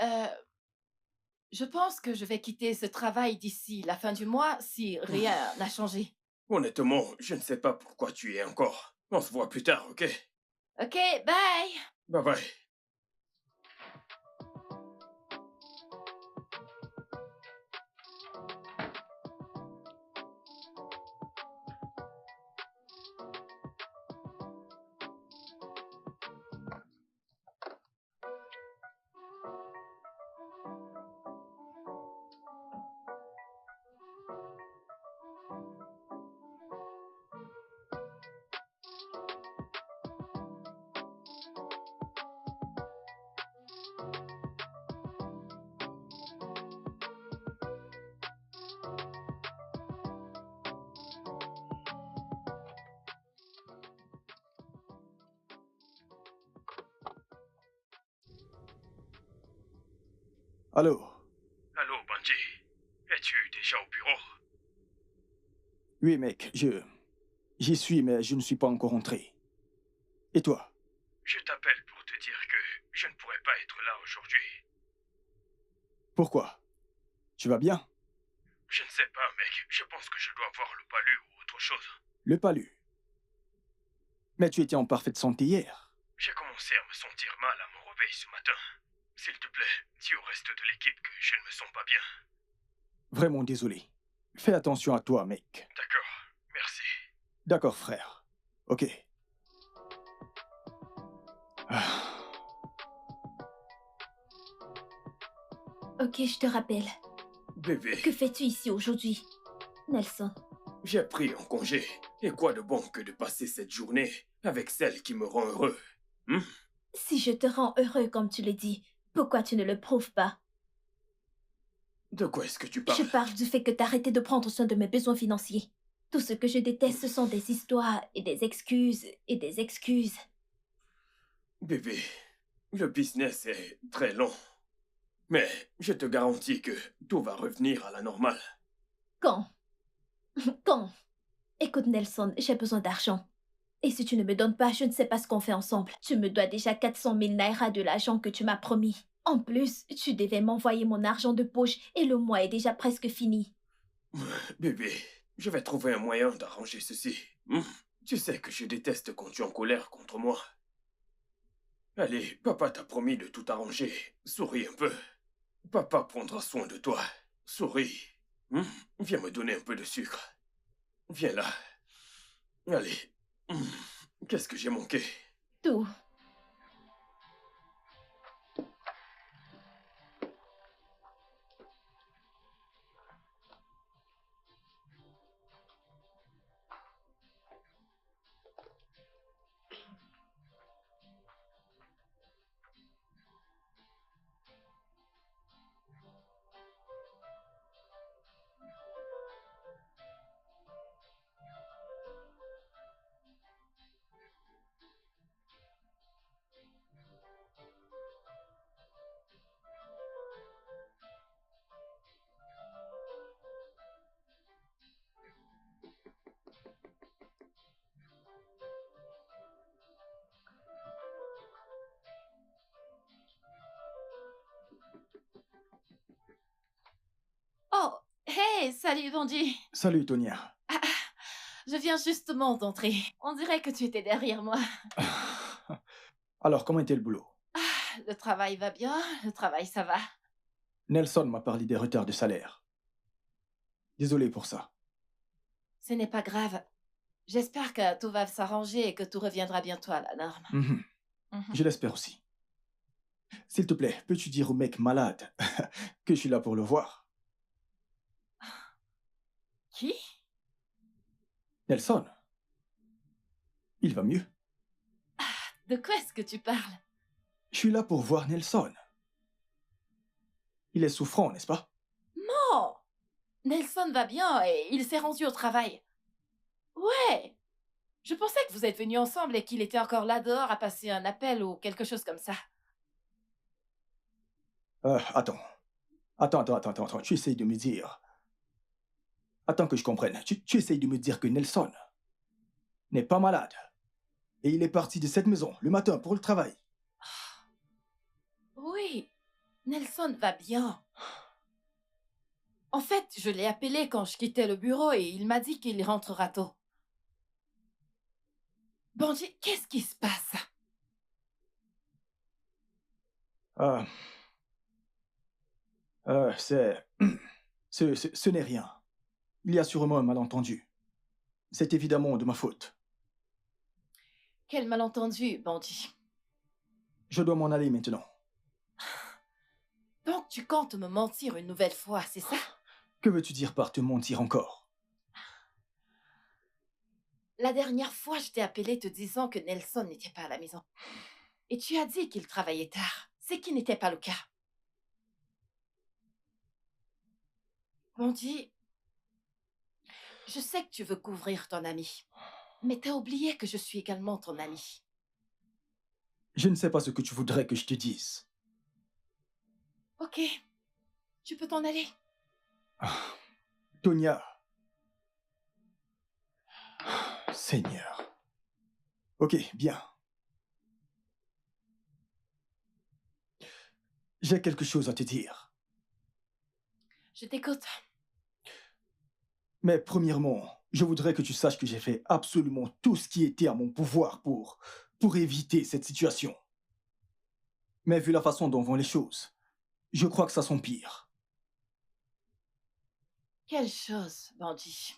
S3: je pense que je vais quitter ce travail d'ici la fin du mois si rien n'a changé.
S2: Honnêtement, je ne sais pas pourquoi tu y es encore. On se voit plus tard, ok?
S3: Ok, bye!
S2: Bye bye.
S4: Allô?
S2: Allô, Banji. Es-tu déjà au bureau?
S4: Oui, mec, j'y suis, mais je ne suis pas encore entré. Et toi?
S2: Je t'appelle pour te dire que je ne pourrai pas être là aujourd'hui.
S4: Pourquoi? Tu vas bien?
S2: Je ne sais pas, mec. Je pense que je dois voir le palu ou autre chose.
S4: Le palu. Mais tu étais en parfaite santé hier.
S2: J'ai commencé à me sentir mal à mon réveil ce matin. S'il te plaît, dis au reste de l'équipe que je ne me sens pas bien.
S4: Vraiment désolé. Fais attention à toi, mec.
S2: D'accord, merci.
S4: D'accord, frère. Ok. Ah.
S1: Ok, je te rappelle.
S2: Bébé,
S1: Que fais-tu ici aujourd'hui, Nelson?
S2: j'ai pris un congé. Et quoi de bon que de passer cette journée avec celle qui me rend heureux?
S1: Si je te rends heureux comme tu le dis, pourquoi tu ne le prouves pas?
S2: De quoi est-ce que tu
S1: Je
S2: parles?
S1: parle du fait que t'as arrêté de prendre soin de mes besoins financiers. Tout ce que je déteste, ce sont des histoires et des excuses et des excuses.
S2: Bébé, le business est très long. Mais je te garantis que tout va revenir à la normale.
S1: Quand? Quand? Écoute, Nelson, j'ai besoin d'argent. Et si tu ne me donnes pas, je ne sais pas ce qu'on fait ensemble. Tu me dois déjà 400 000 naira de l'argent que tu m'as promis. En plus, tu devais m'envoyer mon argent de poche et le mois est déjà presque fini.
S2: Bébé, je vais trouver un moyen d'arranger ceci. Tu sais que je déteste quand tu es en colère contre moi. Allez, papa t'a promis de tout arranger. Souris un peu. Papa prendra soin de toi. Souris. Viens me donner un peu de sucre. Viens là. Allez. Qu'est-ce que j'ai manqué?
S1: Tout.
S3: Hey, salut Bonji.
S4: Salut, Tonia.
S3: Je viens justement d'entrer. On dirait que tu étais derrière moi.
S4: Alors, comment était le boulot?
S3: Le travail va bien, le travail ça va.
S4: Nelson m'a parlé des retards de salaire. Désolé pour ça.
S3: Ce n'est pas grave. J'espère que tout va s'arranger et que tout reviendra bientôt à la norme.
S4: Mhm.
S3: Mhm.
S4: Je l'espère aussi. S'il te plaît, peux-tu dire au mec malade que je suis là pour le voir?
S3: Qui?
S4: Nelson, il va mieux.
S3: De quoi est-ce que tu parles?
S4: Je suis là pour voir Nelson. Il est souffrant, n'est-ce pas?
S3: Oh! Nelson va bien et il s'est rendu au travail. Ouais! Je pensais que vous êtes venus ensemble et qu'il était encore là dehors à passer un appel ou quelque chose comme ça.
S4: Attends. Attends. Tu essayes de me dire... Attends que je comprenne. Tu essayes de me dire que Nelson n'est pas malade. Et il est parti de cette maison le matin pour le travail.
S3: Oui, Nelson va bien. En fait, je l'ai appelé quand je quittais le bureau et il m'a dit qu'il rentrera tôt. Bonji, qu'est-ce qui se passe?
S4: Euh, c'est... Ce n'est rien. Il y a sûrement un malentendu. C'est évidemment de ma faute.
S3: Quel malentendu, Bonji.
S4: Je dois m'en aller maintenant.
S3: Donc tu comptes me mentir une nouvelle fois, c'est ça?
S4: Que veux-tu dire par te mentir encore?
S3: La dernière fois, je t'ai appelé te disant que Nelson n'était pas à la maison. Et tu as dit qu'il travaillait tard, ce qui n'était pas le cas. Bonji, je sais que tu veux couvrir ton ami, mais t'as oublié que je suis également ton ami.
S4: Je ne sais pas ce que tu voudrais que je te dise.
S3: Ok, tu peux t'en aller.
S4: Tonia. Seigneur. Ok, bien. J'ai quelque chose à te dire.
S3: Je t'écoute.
S4: Mais premièrement, je voudrais que tu saches que j'ai fait absolument tout ce qui était à mon pouvoir pour éviter cette situation. Mais vu la façon dont vont les choses, je crois que ça s'empire.
S3: Quelle chose, Bonji?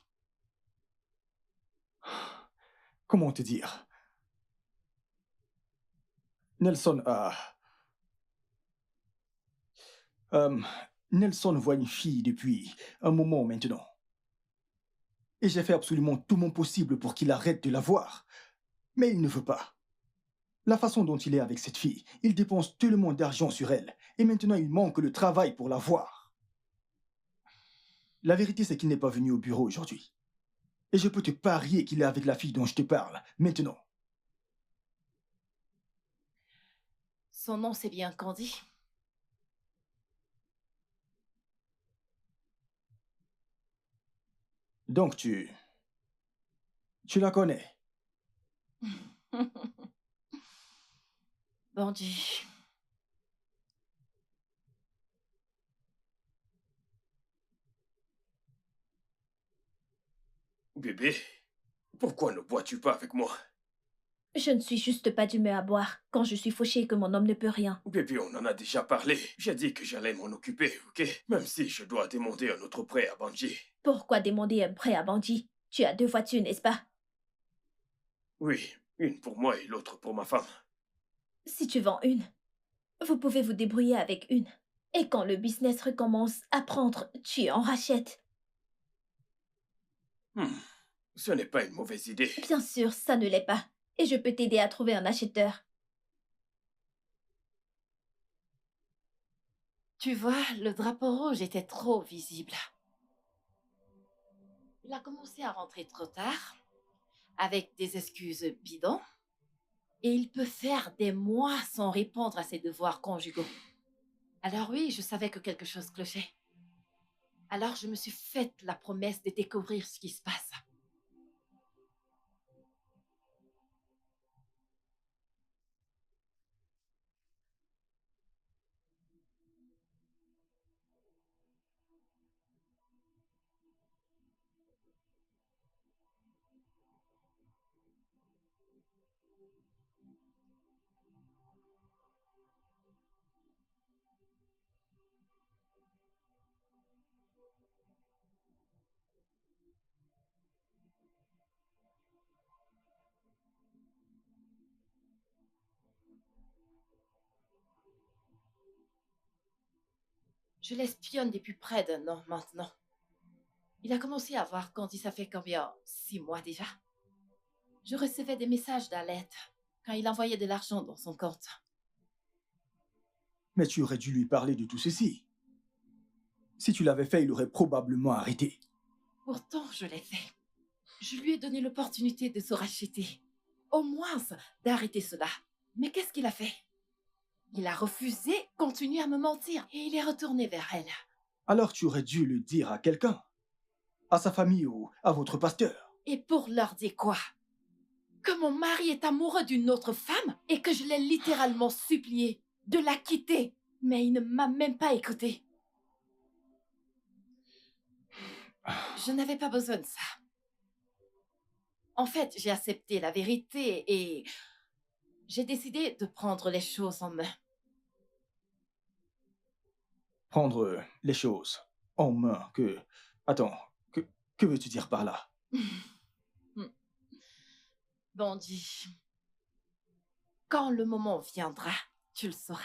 S4: Comment te dire? Nelson a... Nelson voit une fille depuis un moment maintenant. Et j'ai fait absolument tout mon possible pour qu'il arrête de la voir. Mais il ne veut pas. La façon dont il est avec cette fille, il dépense tellement d'argent sur elle. Et maintenant, il manque le travail pour la voir. La vérité, c'est qu'il n'est pas venu au bureau aujourd'hui. Et je peux te parier qu'il est avec la fille dont je te parle, maintenant.
S3: Son nom, c'est bien Candy.
S4: Donc tu la connais.
S3: Bonji.
S2: Bébé, pourquoi ne bois-tu pas avec moi?
S1: Je ne suis juste pas d'humeur à boire quand je suis fauchée et que mon homme ne peut rien.
S2: Bébé, on en a déjà parlé. J'ai dit que j'allais m'en occuper, ok? Même si je dois demander un autre prêt à Banji.
S1: Pourquoi demander un prêt à Bandit? Tu as 2 voitures, n'est-ce pas?
S2: Oui, une pour moi et l'autre pour ma femme.
S1: Si tu vends une, vous pouvez vous débrouiller avec une. Et quand le business recommence à prendre, tu en rachètes.
S2: Ce n'est pas une mauvaise idée.
S1: Bien sûr, ça ne l'est pas. Et je peux t'aider à trouver un acheteur.
S3: Tu vois, le drapeau rouge était trop visible. Il a commencé à rentrer trop tard, avec des excuses bidons, et il peut faire des mois sans répondre à ses devoirs conjugaux. Alors oui, je savais que quelque chose clochait. Alors je me suis faite la promesse de découvrir ce qui se passe. Je l'espionne depuis près d'un an maintenant. Il a commencé à voir Candy, ça fait combien? 6 mois déjà. Je recevais des messages d'alerte quand il envoyait de l'argent dans son compte.
S4: Mais tu aurais dû lui parler de tout ceci. Si tu l'avais fait, il aurait probablement arrêté.
S3: Pourtant, je l'ai fait. Je lui ai donné l'opportunité de se racheter. Au moins, d'arrêter cela. Mais qu'est-ce qu'il a fait? Il a refusé, continué à me mentir, et il est retourné vers elle.
S4: Alors tu aurais dû le dire à quelqu'un. À sa famille ou à votre pasteur.
S3: Et pour leur dire quoi? Que mon mari est amoureux d'une autre femme et que je l'ai littéralement supplié de la quitter. Mais il ne m'a même pas écouté. Je n'avais pas besoin de ça. En fait, j'ai accepté la vérité et j'ai décidé de prendre les choses en main.
S4: Prendre les choses en main que... Attends, que veux-tu dire par là?
S3: Bandit, quand le moment viendra, tu le sauras.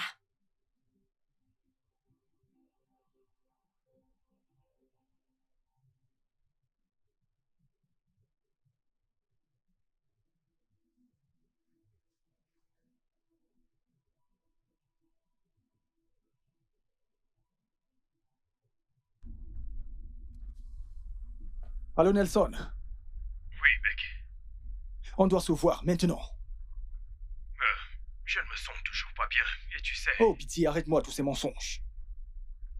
S4: Allô Nelson,
S2: Oui, mec.
S4: on doit se voir maintenant.
S2: Je ne me sens toujours pas bien, et tu sais...
S4: Oh pitié, arrête-moi tous ces mensonges.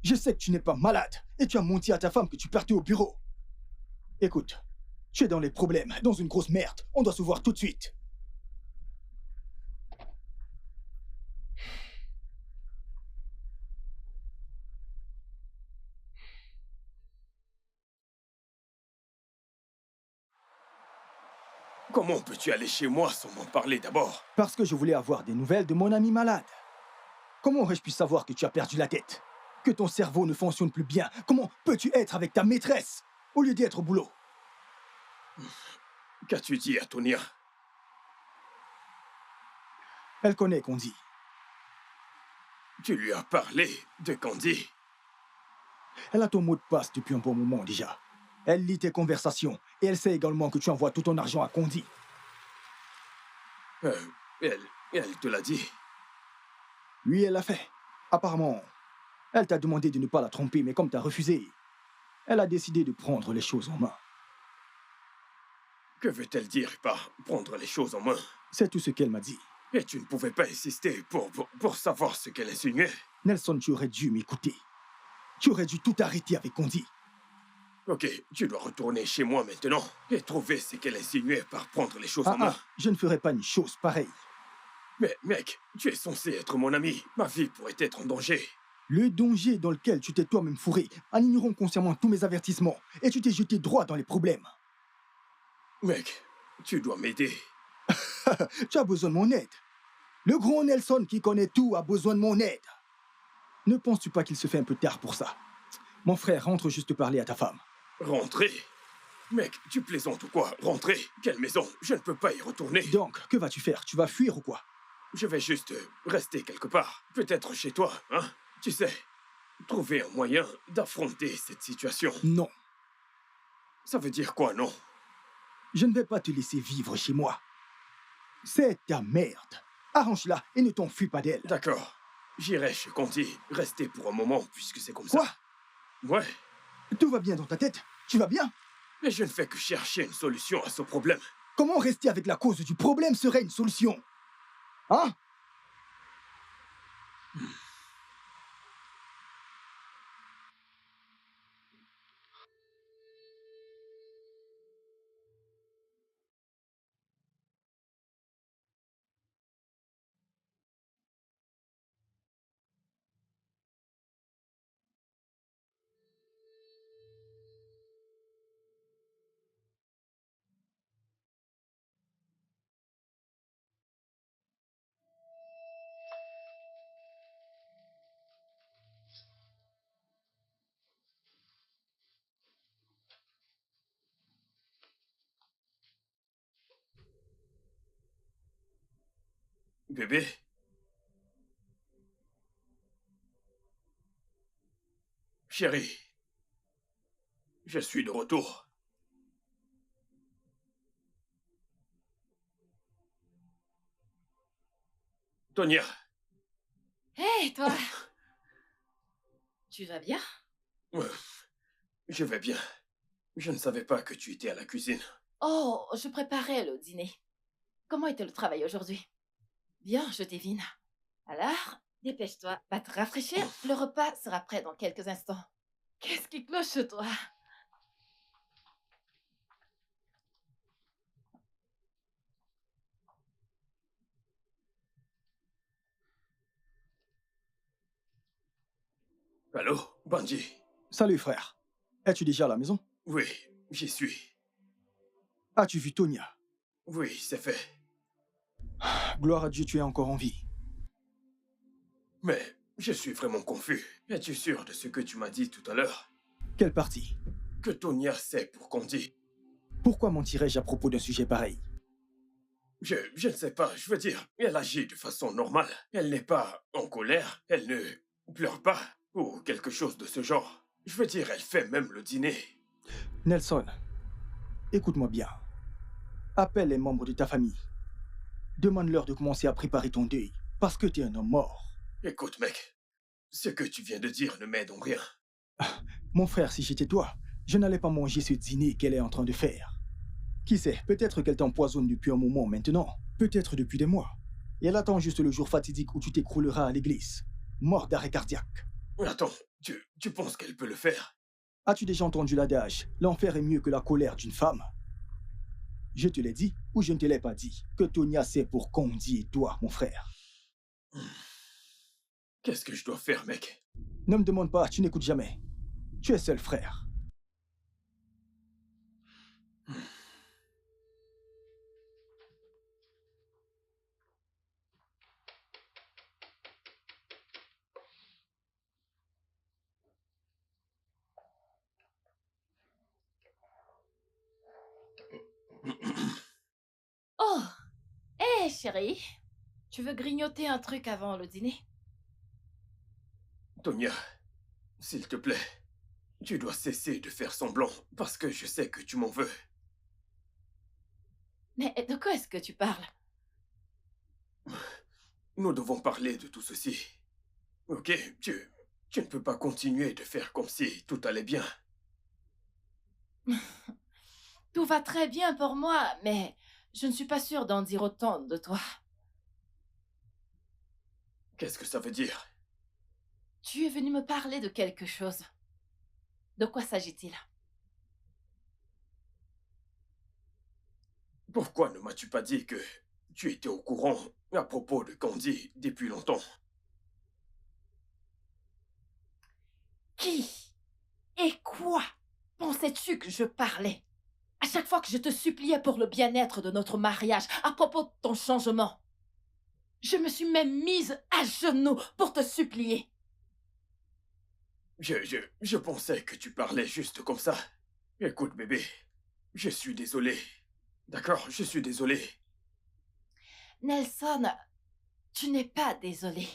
S4: Je sais que tu n'es pas malade et tu as menti à ta femme que tu partais au bureau. Écoute, tu es dans les problèmes, dans une grosse merde. On doit se voir tout de suite.
S2: Comment peux-tu aller chez moi sans m'en parler d'abord?
S4: Parce que je voulais avoir des nouvelles de mon ami malade. Comment aurais-je pu savoir que tu as perdu la tête? Que ton cerveau ne fonctionne plus bien? Comment peux-tu être avec ta maîtresse au lieu d'être au boulot?
S2: Qu'as-tu dit à Tonia?
S4: Elle connaît Candy.
S2: Tu lui as parlé de Candy?
S4: Elle a ton mot de passe depuis un bon moment déjà. Elle lit tes conversations et elle sait également que tu envoies tout ton argent à Candy.
S2: Elle te l'a dit?
S4: Oui, elle l'a fait. Apparemment, elle t'a demandé de ne pas la tromper, mais comme t'as refusé, elle a décidé de prendre les choses en main.
S2: Que veut-elle dire par prendre les choses en main?
S4: C'est tout ce qu'elle m'a dit.
S2: Et tu ne pouvais pas insister pour savoir ce qu'elle insinuait?
S4: Nelson, tu aurais dû m'écouter. Tu aurais dû tout arrêter avec Candy.
S2: Ok, tu dois retourner chez moi maintenant et trouver ce qu'elle insinuait par prendre les choses en main.
S4: Je ne ferai pas une chose pareille.
S2: Mais mec, tu es censé être mon ami. Ma vie pourrait être en danger.
S4: Le danger dans lequel tu t'es toi-même fourré en ignorant consciemment tous mes avertissements et tu t'es jeté droit dans les problèmes.
S2: Mec, tu dois m'aider.
S4: Tu as besoin de mon aide. Le gros Nelson qui connaît tout a besoin de mon aide. Ne penses-tu pas qu'il se fait un peu tard pour ça? Mon frère, rentre juste parler à ta femme.
S2: Rentrer? Mec, tu plaisantes ou quoi? Rentrer? Quelle maison? Je ne peux pas y retourner.
S4: Donc, que vas-tu faire? Tu vas fuir ou quoi?
S2: Je vais juste rester quelque part. Peut-être chez toi, hein? Tu sais, trouver un moyen d'affronter cette situation.
S4: Non.
S2: Ça veut dire quoi, non?
S4: Je ne vais pas te laisser vivre chez moi. C'est ta merde. Arrange-la et ne t'enfuis pas d'elle.
S2: D'accord. J'irai chez Conti, rester pour un moment, puisque c'est comme ça.
S4: Quoi?
S2: Ouais.
S4: Tout va bien dans ta tête? Tu vas bien?
S2: Mais je ne fais que chercher une solution à ce problème.
S4: Comment rester avec la cause du problème serait une solution? Hein?
S2: Bébé? Chérie, je suis de retour. Tonya,
S3: Hé, toi! Tu vas bien?
S2: euh, je vais bien. Je ne savais pas que tu étais à la cuisine.
S3: Oh, je préparais le dîner. Comment était le travail aujourd'hui? Bien, je devine. Alors, dépêche-toi, va te rafraîchir. Le repas sera prêt dans quelques instants. Qu'est-ce qui cloche chez toi?
S2: Allô, Bungie?
S4: Salut frère. Es-tu déjà à la maison?
S2: Oui, j'y suis.
S4: As-tu vu Tonya?
S2: Oui, c'est fait.
S4: Gloire à Dieu, tu es encore en vie.
S2: Mais je suis vraiment confus. Es-tu sûr de ce que tu m'as dit tout à l'heure?
S4: Quelle partie?
S2: Que Tonya sait pour qu'on dit?
S4: Pourquoi mentirais-je à propos d'un sujet pareil?
S2: Je ne sais pas, je veux dire, elle agit de façon normale. Elle n'est pas en colère, elle ne pleure pas, ou quelque chose de ce genre. Je veux dire, elle fait même le dîner.
S4: Nelson, écoute-moi bien. Appelle les membres de ta famille. Demande-leur de commencer à préparer ton deuil, parce que tu es un homme mort.
S2: Écoute, mec, ce que tu viens de dire ne m'aide en rien.
S4: Mon frère, si j'étais toi, je n'allais pas manger ce dîner qu'elle est en train de faire. Qui sait, peut-être qu'elle t'empoisonne depuis un moment maintenant, peut-être depuis des mois. Et elle attend juste le jour fatidique où tu t'écrouleras à l'église, mort d'arrêt cardiaque.
S2: Attends, tu penses qu'elle peut le faire?
S4: As-tu déjà entendu l'adage, l'enfer est mieux que la colère d'une femme? Je te l'ai dit ou je ne te l'ai pas dit, que Tonya sait pour Condi et toi, mon frère.
S2: Qu'est-ce que je dois faire, mec?
S4: Ne me demande pas, tu n'écoutes jamais. Tu es seul frère.
S3: Oh! Hé, chérie! Tu veux grignoter un truc avant le dîner?
S2: Tonya, s'il te plaît, tu dois cesser de faire semblant, parce que je sais que tu m'en veux.
S3: Mais de quoi est-ce que tu parles?
S2: Nous devons parler de tout ceci. Ok, tu ne peux pas continuer de faire comme si tout allait bien.
S3: Tout va très bien pour moi, mais je ne suis pas sûre d'en dire autant de toi.
S2: Qu'est-ce que ça veut dire?
S3: Tu es venu me parler de quelque chose. De quoi s'agit-il?
S2: Pourquoi ne m'as-tu pas dit que tu étais au courant à propos de Candy depuis longtemps?
S3: Qui et quoi pensais-tu que je parlais? À chaque fois que je te suppliais pour le bien-être de notre mariage, à propos de ton changement, je me suis même mise à genoux pour te supplier.
S2: Je pensais que tu parlais juste comme ça. Écoute, bébé, je suis désolé. D'accord, je suis désolé.
S3: Nelson, tu n'es pas désolé.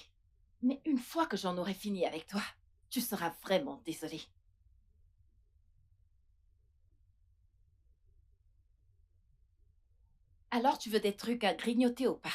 S3: Mais une fois que j'en aurai fini avec toi, tu seras vraiment désolé. Alors tu veux des trucs à grignoter ou pas?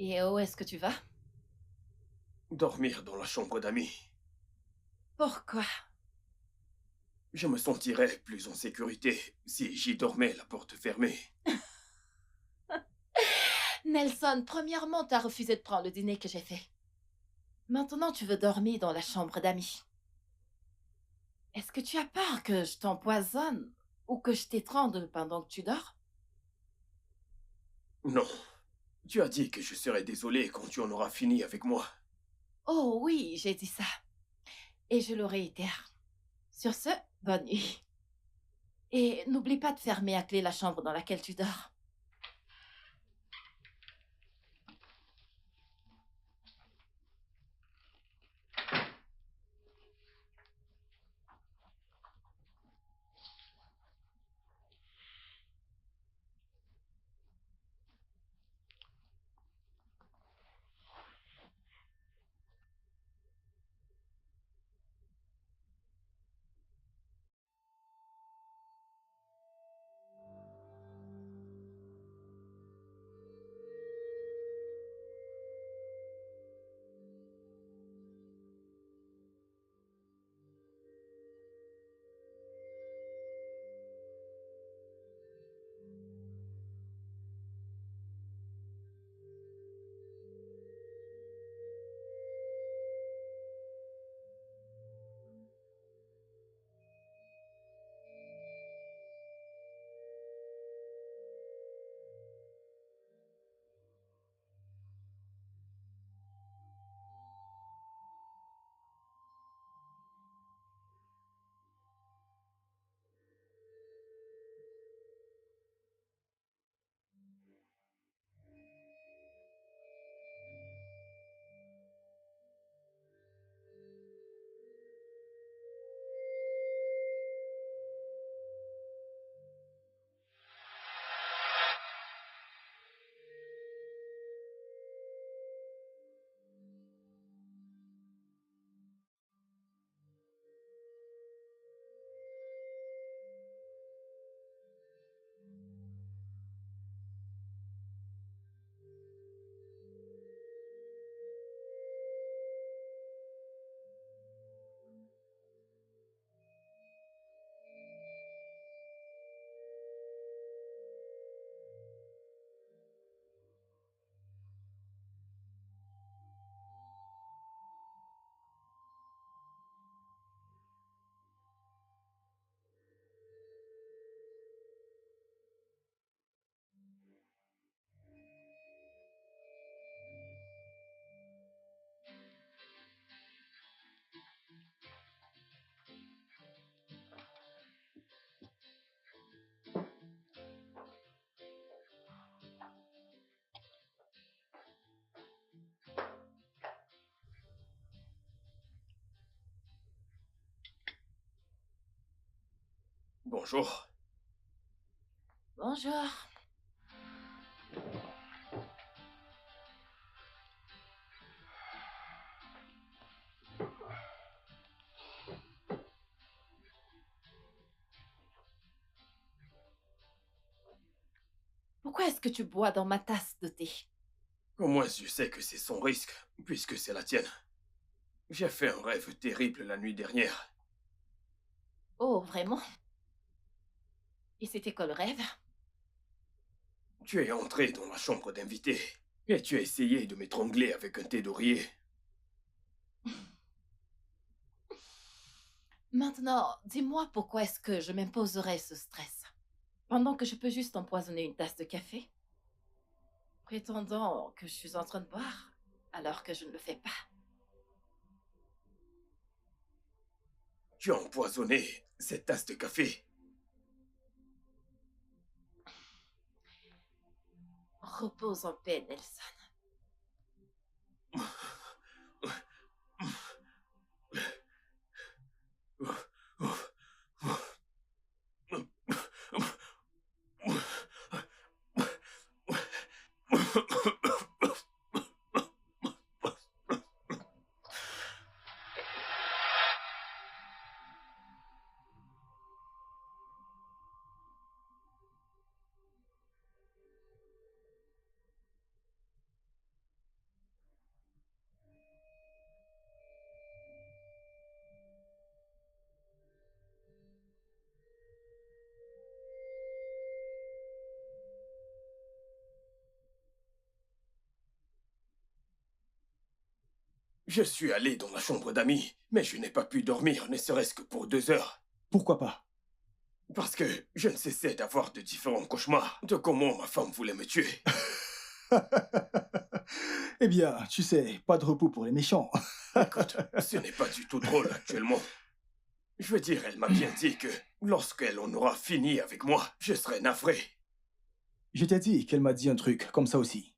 S3: Et où est-ce que tu vas?
S2: Dormir dans la chambre d'amis.
S3: Pourquoi?
S2: Je me sentirais plus en sécurité si j'y dormais la porte fermée.
S3: Nelson, premièrement, t'as refusé de prendre le dîner que j'ai fait. Maintenant, tu veux dormir dans la chambre d'amis. Est-ce que tu as peur que je t'empoisonne ou que je t'étrangle pendant que tu dors?
S2: Non. Tu as dit que je serais désolé quand tu en auras fini avec moi.
S3: Oh oui, j'ai dit ça. Et je le réitère. Sur ce, bonne nuit. Et n'oublie pas de fermer à clé la chambre dans laquelle tu dors.
S2: Bonjour.
S3: Bonjour. Pourquoi est-ce que tu bois dans ma tasse de thé?
S2: Au moins, je sais que c'est son risque, puisque c'est la tienne. J'ai fait un rêve terrible la nuit dernière.
S3: Oh, vraiment? Et c'était quoi le rêve?
S2: Tu es entré dans la chambre d'invité et tu as essayé de m'étrangler avec un thé d'oreiller.
S3: Maintenant, dis-moi pourquoi est-ce que je m'imposerais ce stress, pendant que je peux juste empoisonner une tasse de café, prétendant que je suis en train de boire, alors que je ne le fais pas.
S2: Tu as empoisonné cette tasse de café.
S3: Repose en paix, Nelson.
S2: Je suis allé dans la chambre d'amis, mais je n'ai pas pu dormir, ne serait-ce que pour 2 heures.
S4: Pourquoi pas?
S2: Parce que je ne cessais d'avoir de différents cauchemars de comment ma femme voulait me tuer.
S4: Eh bien, tu sais, pas de repos pour les méchants.
S2: Écoute, ce n'est pas du tout drôle actuellement. Je veux dire, elle m'a bien dit que lorsqu'elle en aura fini avec moi, je serai navré.
S4: Je t'ai dit qu'elle m'a dit un truc comme ça aussi.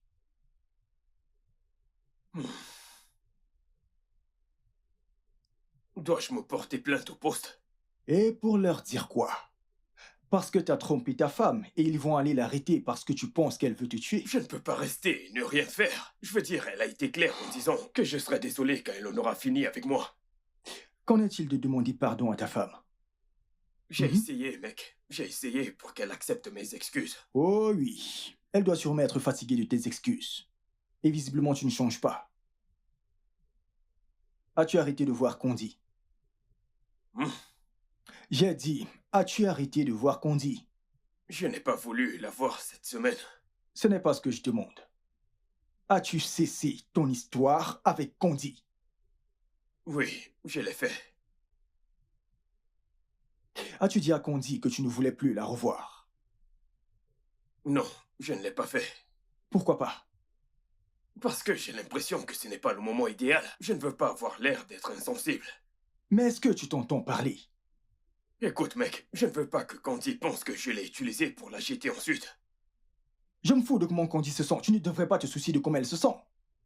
S2: Dois-je me porter plainte au poste?
S4: Et pour leur dire quoi? Parce que t'as trompé ta femme et ils vont aller l'arrêter parce que tu penses qu'elle veut te tuer.
S2: Je ne peux pas rester et ne rien faire. Je veux dire, elle a été claire en disant que je serai désolé quand elle en aura fini avec moi.
S4: Qu'en est-il de demander pardon à ta femme?
S2: J'ai
S4: Mhm.
S2: essayé, mec. J'ai essayé pour qu'elle accepte mes excuses.
S4: Oh oui, elle doit sûrement être fatiguée de tes excuses. Et visiblement tu ne changes pas. As-tu arrêté de voir Condi?
S2: Hmm.
S4: J'ai dit, as-tu arrêté de voir Condi?
S2: Je n'ai pas voulu la voir cette semaine.
S4: Ce n'est pas ce que je demande. As-tu cessé ton histoire avec Condi?
S2: Oui, je l'ai fait.
S4: As-tu dit à Condi que tu ne voulais plus la revoir?
S2: Non, je ne l'ai pas fait.
S4: Pourquoi pas?
S2: Parce que j'ai l'impression que ce n'est pas le moment idéal. Je ne veux pas avoir l'air d'être insensible.
S4: Mais est-ce que tu t'entends parler?
S2: Écoute, mec, je ne veux pas que Candy pense que je l'ai utilisée pour la jeter ensuite.
S4: Je me fous de comment Candy se sent. Tu ne devrais pas te soucier de comment elle se sent.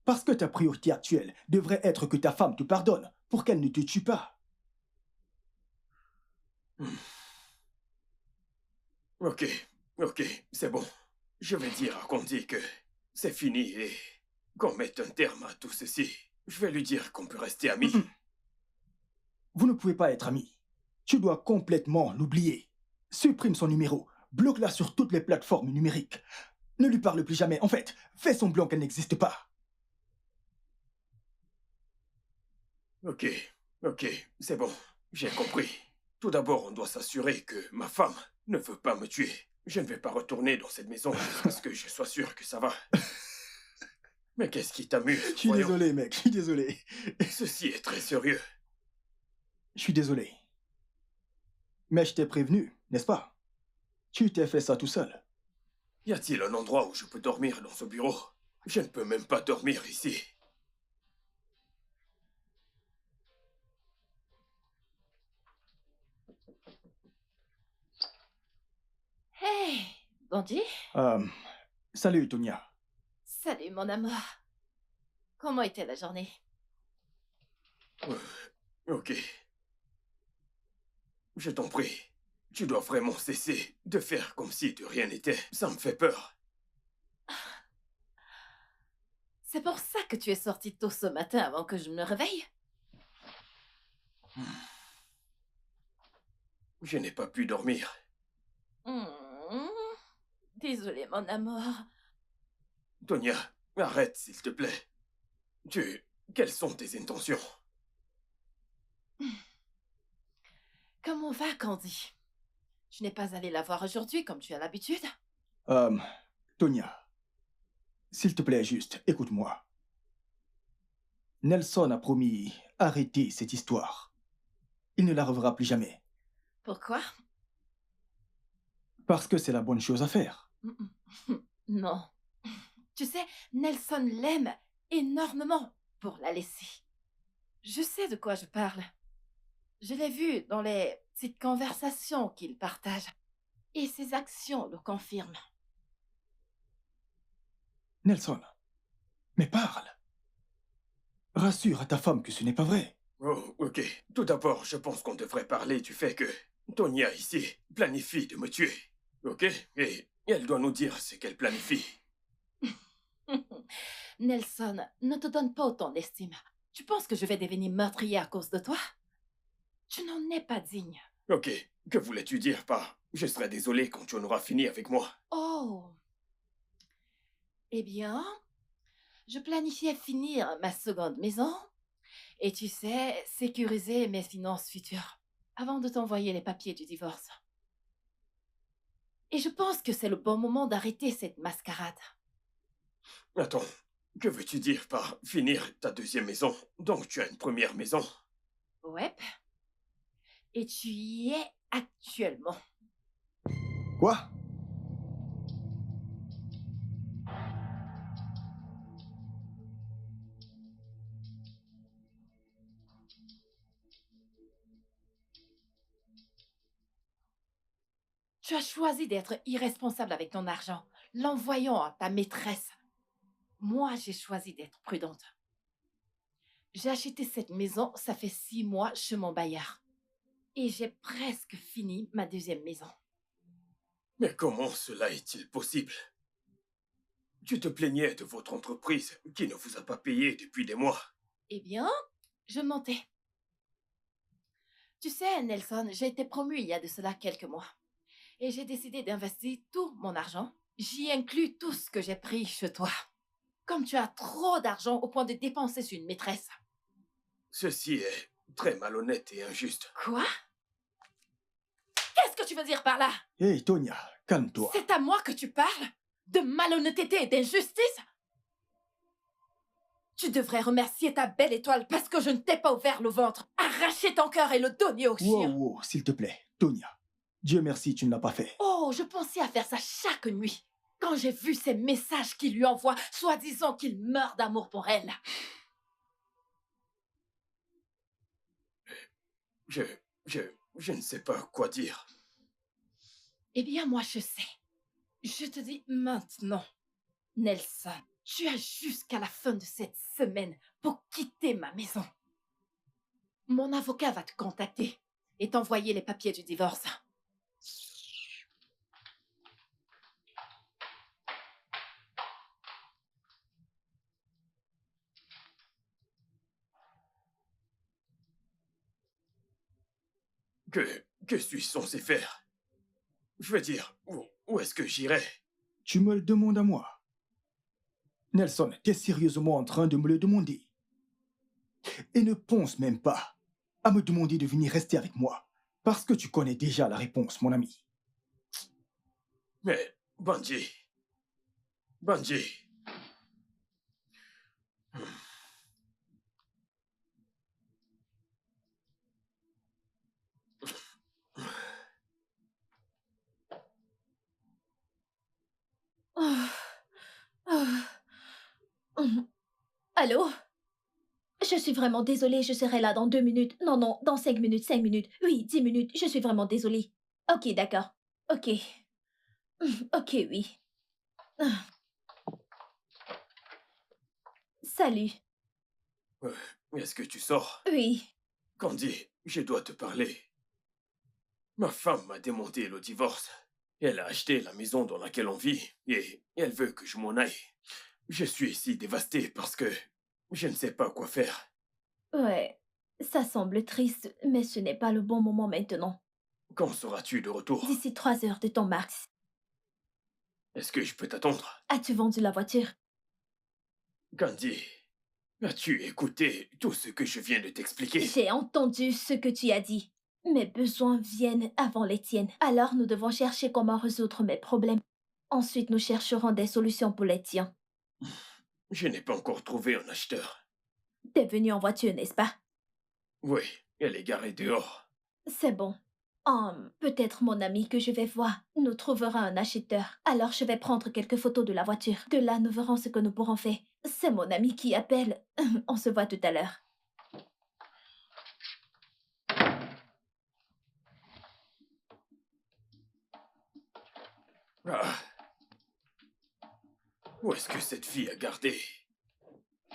S4: Parce que ta priorité actuelle devrait être que ta femme te pardonne pour qu'elle ne te tue pas.
S2: Ok, c'est bon. Je vais dire à Candy que c'est fini et qu'on mette un terme à tout ceci. Je vais lui dire qu'on peut rester amis.
S4: Vous ne pouvez pas être amis. Tu dois complètement l'oublier. Supprime son numéro. Bloque-la sur toutes les plateformes numériques. Ne lui parle plus jamais. En fait, fais semblant qu'elle n'existe pas.
S2: Ok, c'est bon. J'ai compris. Tout d'abord, on doit s'assurer que ma femme ne veut pas me tuer. Je ne vais pas retourner dans cette maison jusqu'à ce que je sois sûr que ça va. Mais qu'est-ce qui t'amuse?
S4: Je suis
S2: Voyons.
S4: désolé, mec. Je suis désolé.
S2: Ceci est très sérieux.
S4: Je suis désolé. Mais je t'ai prévenu, n'est-ce pas? Tu t'es fait ça tout seul.
S2: Y a-t-il un endroit où je peux dormir dans ce bureau? Je ne peux même pas dormir ici.
S3: Hey, Gondi?
S4: Salut, Tonya.
S3: Salut, mon amour. Comment était la journée?
S2: Ok. Je t'en prie. Tu dois vraiment cesser de faire comme si de rien n'était. Ça me fait peur.
S3: C'est pour ça que tu es sorti tôt ce matin avant que je me réveille?
S2: Je n'ai pas pu dormir.
S3: Hmm. Désolée, mon amour.
S2: Tonya, arrête, s'il te plaît. Quelles sont tes intentions?
S3: Comment va, Candy? Tu n'es pas allé la voir aujourd'hui comme tu as l'habitude?
S4: Tonya. S'il te plaît, juste, écoute-moi. Nelson a promis arrêter cette histoire. Il ne la reverra plus jamais.
S3: Pourquoi?
S4: Parce que c'est la bonne chose à faire.
S3: Non. Tu sais, Nelson l'aime énormément pour la laisser. Je sais de quoi je parle. Je l'ai vu dans les petites conversations qu'il partage. Et ses actions le confirment.
S4: Nelson, mais parle. Rassure à ta femme que ce n'est pas vrai.
S2: Oh, ok. Tout d'abord, je pense qu'on devrait parler du fait que Tonya, ici, planifie de me tuer. Ok? Et elle doit nous dire ce qu'elle planifie.
S3: Nelson, ne te donne pas autant d'estime. Tu penses que je vais devenir meurtrier à cause de toi? Tu n'en es pas digne.
S2: Ok. Que voulais-tu dire par « Je serai désolé quand tu en auras fini avec moi » ?
S3: Oh. Eh bien, je planifiais finir ma seconde maison et tu sais, sécuriser mes finances futures avant de t'envoyer les papiers du divorce. Et je pense que c'est le bon moment d'arrêter cette mascarade.
S2: Attends, que veux-tu dire par « finir ta deuxième maison » ? Donc tu as une première maison ?
S3: Ouais. Et tu y es actuellement.
S4: Quoi?
S3: Tu as choisi d'être irresponsable avec ton argent, l'envoyant à ta maîtresse. Moi, j'ai choisi d'être prudente. J'ai acheté cette maison, ça fait 6 mois chez mon bailleur. Et j'ai presque fini ma deuxième maison.
S2: Mais comment cela est-il possible? Tu te plaignais de votre entreprise qui ne vous a pas payé depuis des mois.
S3: Eh bien, je mentais. Tu sais, Nelson, j'ai été promue il y a de cela quelques mois. Et j'ai décidé d'investir tout mon argent. J'y inclus tout ce que j'ai pris chez toi. Comme tu as trop d'argent au point de dépenser sur une maîtresse.
S2: Ceci est très malhonnête et injuste.
S3: Quoi? Qu'est-ce que tu veux dire par là?
S4: Hé, Tonya, calme-toi.
S3: C'est à moi que tu parles? De malhonnêteté et d'injustice? Tu devrais remercier ta belle étoile parce que je ne t'ai pas ouvert le ventre, arraché ton cœur et le donné au
S4: Wow,
S3: chien.
S4: wow, s'il te plaît, Tonya. Dieu merci, tu ne l'as pas fait.
S3: Oh, je pensais à faire ça chaque nuit. Quand j'ai vu ces messages qu'il lui envoie, soi-disant qu'il meurt d'amour pour elle.
S2: Je ne sais pas quoi dire.
S3: Eh bien, moi, je sais. Je te dis maintenant, Nelson, tu as jusqu'à la fin de cette semaine pour quitter ma maison. Mon avocat va te contacter et t'envoyer les papiers du divorce.
S2: Que suis-je censé faire? Je veux dire, où est-ce que j'irai?
S4: Tu me le demandes à moi. Nelson, t'es sérieusement en train de me le demander? Et ne pense même pas à me demander de venir rester avec moi, parce que tu connais déjà la réponse, mon ami.
S2: Mais, Bungie. Bungie.
S1: Oh, oh. Allô? Je suis vraiment désolée, je serai là dans 2 minutes. Non, non, dans 5 minutes, 5 minutes. Oui, 10 minutes, je suis vraiment désolée. Ok, d'accord. Ok. Ok, oui. Ah, salut.
S2: Euh, Est-ce que tu sors?
S1: Oui.
S2: Candy, je dois te parler. Ma femme m'a demandé le divorce. Elle a acheté la maison dans laquelle on vit et elle veut que je m'en aille. Je suis ici dévasté parce que je ne sais pas quoi faire.
S1: Ouais. Ça semble triste, mais ce n'est pas le bon moment maintenant.
S2: Quand seras-tu de retour?
S1: D'ici 3 heures de temps max.
S2: Est-ce que je peux t'attendre?
S1: As-tu vendu la voiture?
S2: Candy, as-tu écouté tout ce que je viens de t'expliquer?
S1: J'ai entendu ce que tu as dit. Mes besoins viennent avant les tiennes. Alors nous devons chercher comment résoudre mes problèmes. Ensuite, nous chercherons des solutions pour les tiens.
S2: Je n'ai pas encore trouvé un acheteur.
S1: T'es venu en voiture, n'est-ce pas?
S2: Oui, elle est garée dehors.
S1: C'est bon. Peut-être mon ami que je vais voir nous trouvera un acheteur. Alors je vais prendre quelques photos de la voiture. De là, nous verrons ce que nous pourrons faire. C'est mon ami qui appelle. On se voit tout à l'heure.
S2: Ah. Où est-ce que cette fille a gardé?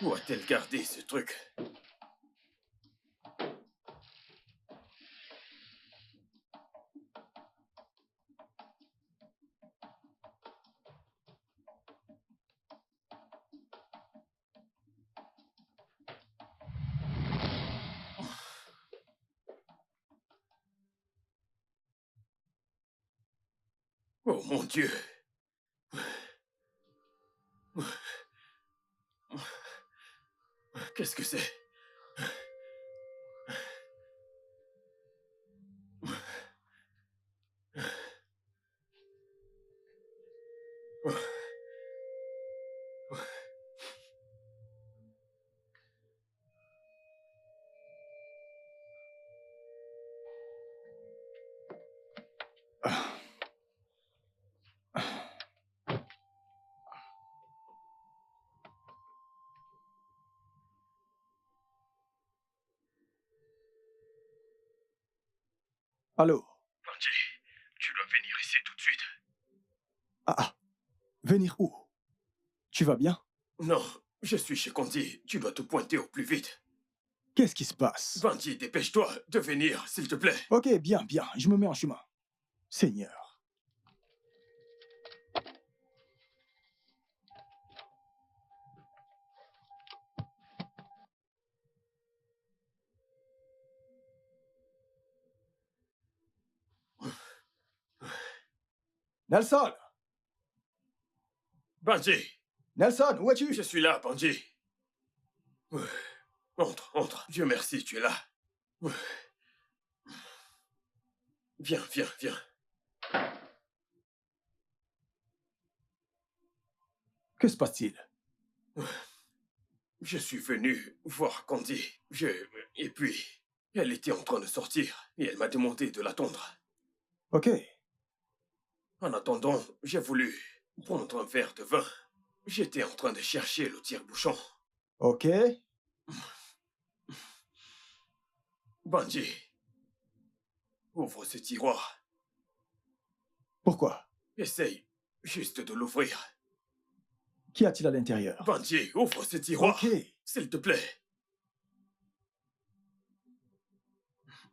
S2: Où a-t-elle gardé ce truc? Oh mon Dieu! Qu'est-ce que c'est?
S4: Ah. Allô?
S2: Banji, tu dois venir ici tout de suite.
S4: Ah, venir où? Tu vas bien?
S2: Non, je suis chez Kondi. Tu dois te pointer au plus vite.
S4: Qu'est-ce qui se passe?
S2: Banji, dépêche-toi de venir, s'il te plaît.
S4: Ok, bien, je me mets en chemin. Seigneur. Nelson!
S2: Banji,
S4: Nelson, où es-tu?
S2: je suis là, Banji. Entre. Dieu merci, tu es là. Viens.
S4: Que se passe-t-il?
S2: Je suis venu voir Candy. Et puis, elle était en train de sortir et elle m'a demandé de l'attendre.
S4: Ok.
S2: En attendant, j'ai voulu prendre un verre de vin. J'étais en train de chercher le tire-bouchon.
S4: Ok.
S2: Banji, ouvre ce tiroir.
S4: Pourquoi?
S2: Essaye juste de l'ouvrir.
S4: Qu'y a-t-il à l'intérieur?
S2: Banji, ouvre ce tiroir.
S4: Ok.
S2: S'il te plaît.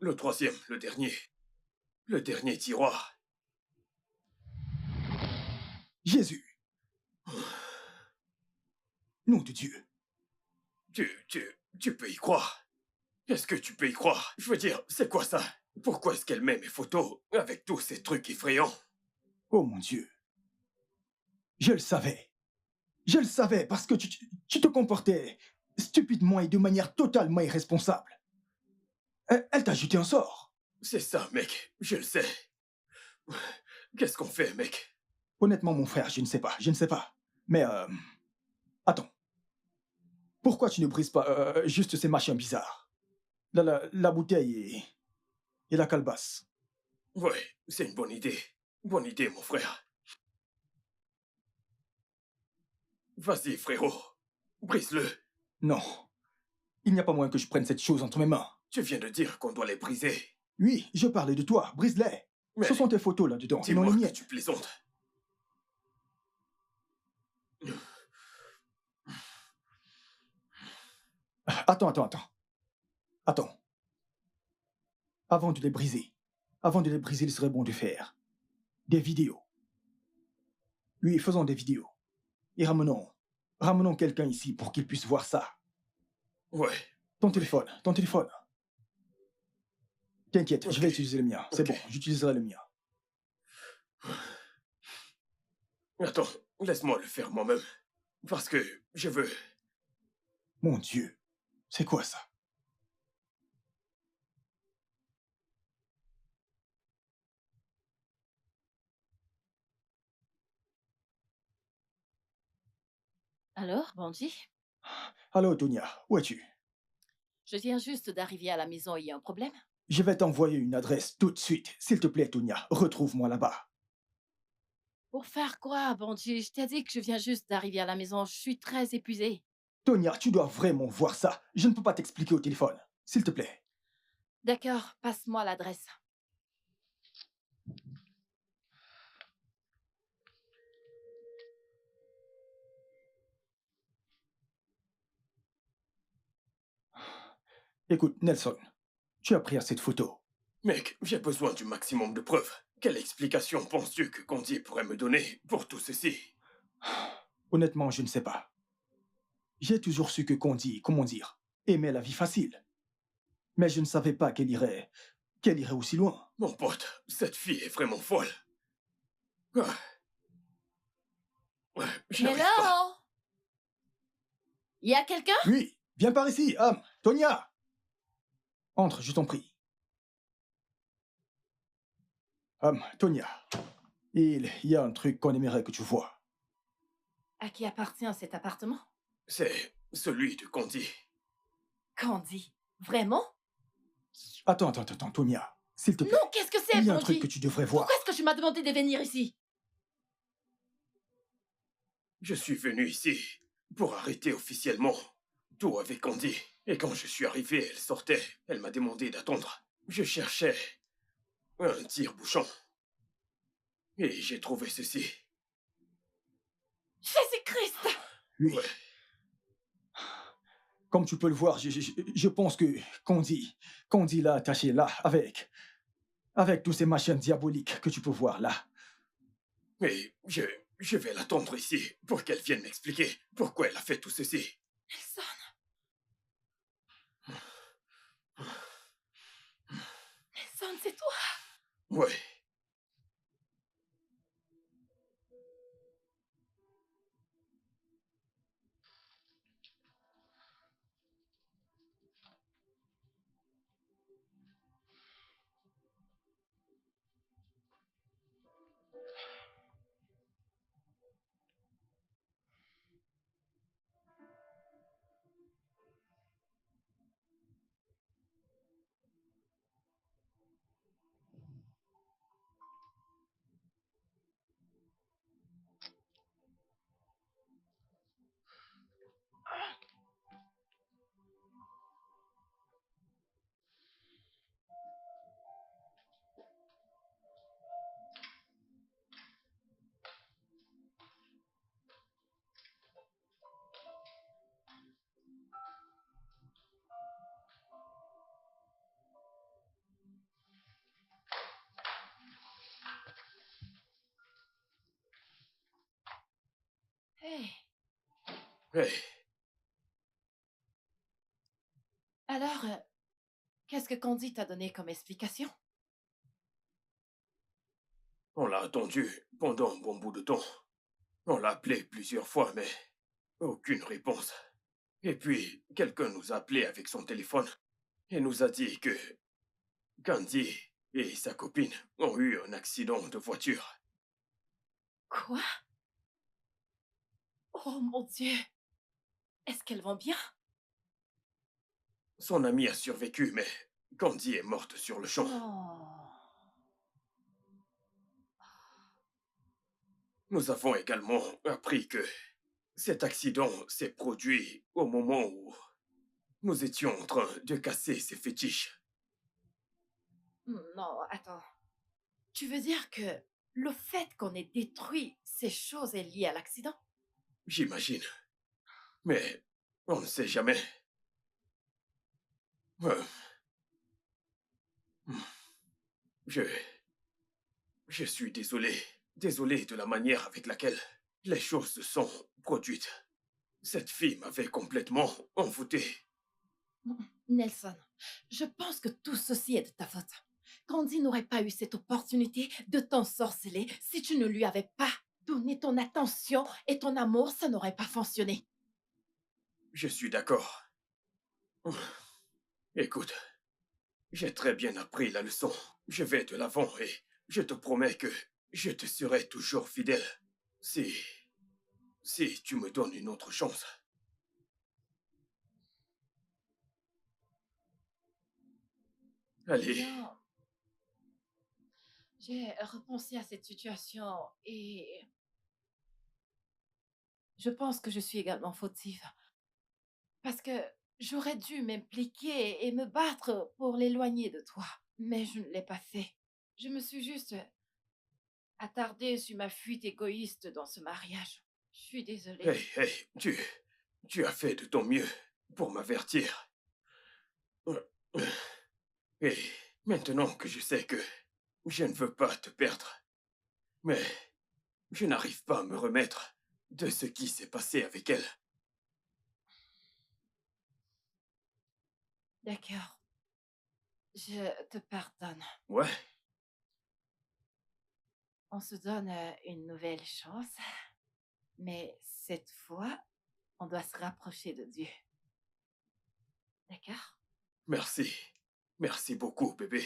S2: Le troisième, le dernier. Le dernier tiroir.
S4: Jésus. Nom de Dieu.
S2: Tu peux y croire. Est-ce que tu peux y croire? Je veux dire, c'est quoi ça? Pourquoi est-ce qu'elle met mes photos avec tous ces trucs effrayants?
S4: Oh mon Dieu. Je le savais. Je le savais parce que tu te comportais stupidement et de manière totalement irresponsable. Elle t'a jeté un sort.
S2: C'est ça, mec. Je le sais. Qu'est-ce qu'on fait, mec?
S4: Honnêtement, mon frère, je ne sais pas. Mais, attends. Pourquoi tu ne brises pas juste ces machins bizarres? La bouteille et la calebasse.
S2: Ouais, c'est une bonne idée. Bonne idée, mon frère. Vas-y, frérot. Brise-le.
S4: Non. Il n'y a pas moyen que je prenne cette chose entre mes mains.
S2: Tu viens de dire qu'on doit les briser.
S4: Oui, je parle de toi. Brise-les.
S2: Mais
S4: Ce sont tes photos là-dedans, et non
S2: dis-moi
S4: les
S2: que
S4: miennes.
S2: tu plaisantes.
S4: Attends. Avant de les briser, il serait bon de faire des vidéos. Oui, faisons des vidéos. Et ramenons quelqu'un ici pour qu'il puisse voir ça.
S2: Ouais.
S4: Ton téléphone. T'inquiète,
S2: Ok.
S4: je vais utiliser le mien. C'est
S2: Ok.
S4: bon, j'utiliserai le mien.
S2: Attends, laisse-moi le faire moi-même. Parce que je veux...
S4: Mon Dieu, c'est quoi ça?
S3: Alors, Banji?
S4: Allô, Tonia, où es-tu?
S3: Je viens juste d'arriver à la maison, il y a un problème?
S4: Je vais t'envoyer une adresse tout de suite. S'il te plaît, Tonia, retrouve-moi là-bas.
S3: Pour faire quoi, Banji? Je t'ai dit que je viens juste d'arriver à la maison, je suis très épuisée.
S4: Tonia, tu dois vraiment voir ça. Je ne peux pas t'expliquer au téléphone. S'il te plaît.
S3: D'accord, passe-moi l'adresse.
S4: Écoute, Nelson, tu as pris assez de photos.
S2: Mec, j'ai besoin du maximum de preuves. Quelle explication penses-tu que Candy pourrait me donner pour tout ceci?
S4: Honnêtement, je ne sais pas. J'ai toujours su que Condi, aimait la vie facile. Mais je ne savais pas qu'elle irait aussi loin.
S2: Mon pote, cette fille est vraiment folle. Ah. Ouais, je n'arrive pas.
S3: Hello? Y a quelqu'un?
S4: Oui, viens par ici, homme. Tonia! Entre, je t'en prie. Tonia, il y a un truc qu'on aimerait que tu vois.
S3: À qui appartient cet appartement?
S2: C'est celui de Candy.
S3: Candy? Vraiment?
S4: Attends, Tonia, s'il te plaît.
S3: Non, qu'est-ce que c'est,
S4: Il y a un
S3: Banji?
S4: truc que tu devrais voir.
S3: Pourquoi est-ce que tu m'as demandé de venir ici?
S2: Je suis venu ici pour arrêter officiellement tout avec Candy. Et quand je suis arrivé, elle sortait. Elle m'a demandé d'attendre. Je cherchais un tire-bouchon. Et j'ai trouvé ceci.
S3: Jésus-Christ!
S4: Oui.
S2: Ouais.
S4: Comme tu peux le voir, je pense que Candy l'a attaché là, avec tous ces machines diaboliques que tu peux voir là.
S2: Et je vais l'attendre ici pour qu'elle vienne m'expliquer pourquoi elle a fait tout ceci.
S3: Nelson! Nelson, c'est toi!
S2: Ouais.
S3: Hey!
S2: Hey,
S3: Alors, qu'est-ce que Candy t'a donné comme explication?
S2: on l'a attendu pendant un bon bout de temps. On l'a appelé plusieurs fois, mais aucune réponse. Et puis, quelqu'un nous a appelé avec son téléphone et nous a dit que Candy et sa copine ont eu un accident de voiture.
S3: Quoi? Oh mon Dieu! Est-ce qu'elles vont bien?
S2: Son amie a survécu, mais Candy est morte sur le champ.
S3: Non.
S2: Nous avons également appris que cet accident s'est produit au moment où nous étions en train de casser ses fétiches.
S3: Non, attends. Tu veux dire que le fait qu'on ait détruit ces choses est lié à l'accident?
S2: J'imagine. Mais on ne sait jamais. Euh, Je... Je suis désolé. Désolé de la manière avec laquelle les choses se sont produites. Cette fille m'avait complètement envoûté.
S3: Nelson, je pense que tout ceci est de ta faute. Candy n'aurait pas eu cette opportunité de t'ensorceler si tu ne lui avais pas donné ton attention et ton amour, ça n'aurait pas fonctionné.
S2: Je suis d'accord. Écoute, j'ai très bien appris la leçon. Je vais de l'avant et je te promets que je te serai toujours fidèle. Si... Si tu me donnes une autre chance. Allez,
S3: Non, j'ai repensé à cette situation et je pense que je suis également fautive. Parce que j'aurais dû m'impliquer et me battre pour l'éloigner de toi. Mais je ne l'ai pas fait. Je me suis juste attardée sur ma fuite égoïste dans ce mariage. Je suis désolée.
S2: hey, hey, tu as fait de ton mieux pour m'avertir. Et maintenant que je sais que je ne veux pas te perdre, mais je n'arrive pas à me remettre de ce qui s'est passé avec elle.
S3: D'accord. Je te pardonne.
S2: Ouais,
S3: On se donne une nouvelle chance. Mais cette fois, on doit se rapprocher de Dieu. D'accord?
S2: merci. Merci beaucoup, bébé.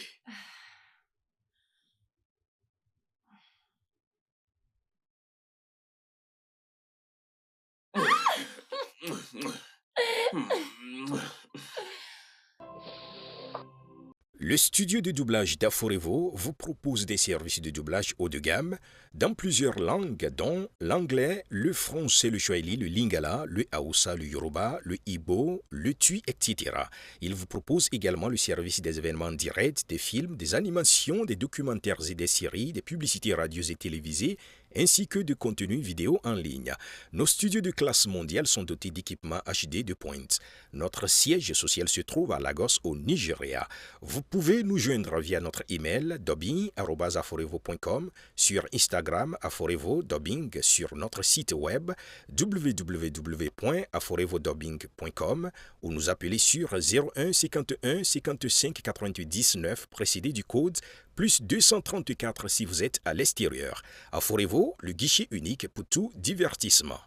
S5: Le studio de doublage d'Aforevo vous propose des services de doublage haut de gamme dans plusieurs langues dont l'anglais, le français, le swahili, le lingala, le haoussa, le yoruba, le ibo, le tui, etc. Il vous propose également le service des événements directs, des films, des animations, des documentaires et des séries, des publicités radios et télévisées, ainsi que de contenus vidéo en ligne. Nos studios de classe mondiale sont dotés d'équipements HD de pointe. Notre siège social se trouve à Lagos, au Nigeria. Vous pouvez nous joindre via notre email dubbing@aforevo.com, sur Instagram Aforevo Dubbing, sur notre site web www.aforevodubbing.com ou nous appeler sur 01 51 55 99 précédé du code plus 234 si vous êtes à l'extérieur. Aforevo, le guichet unique pour tout divertissement.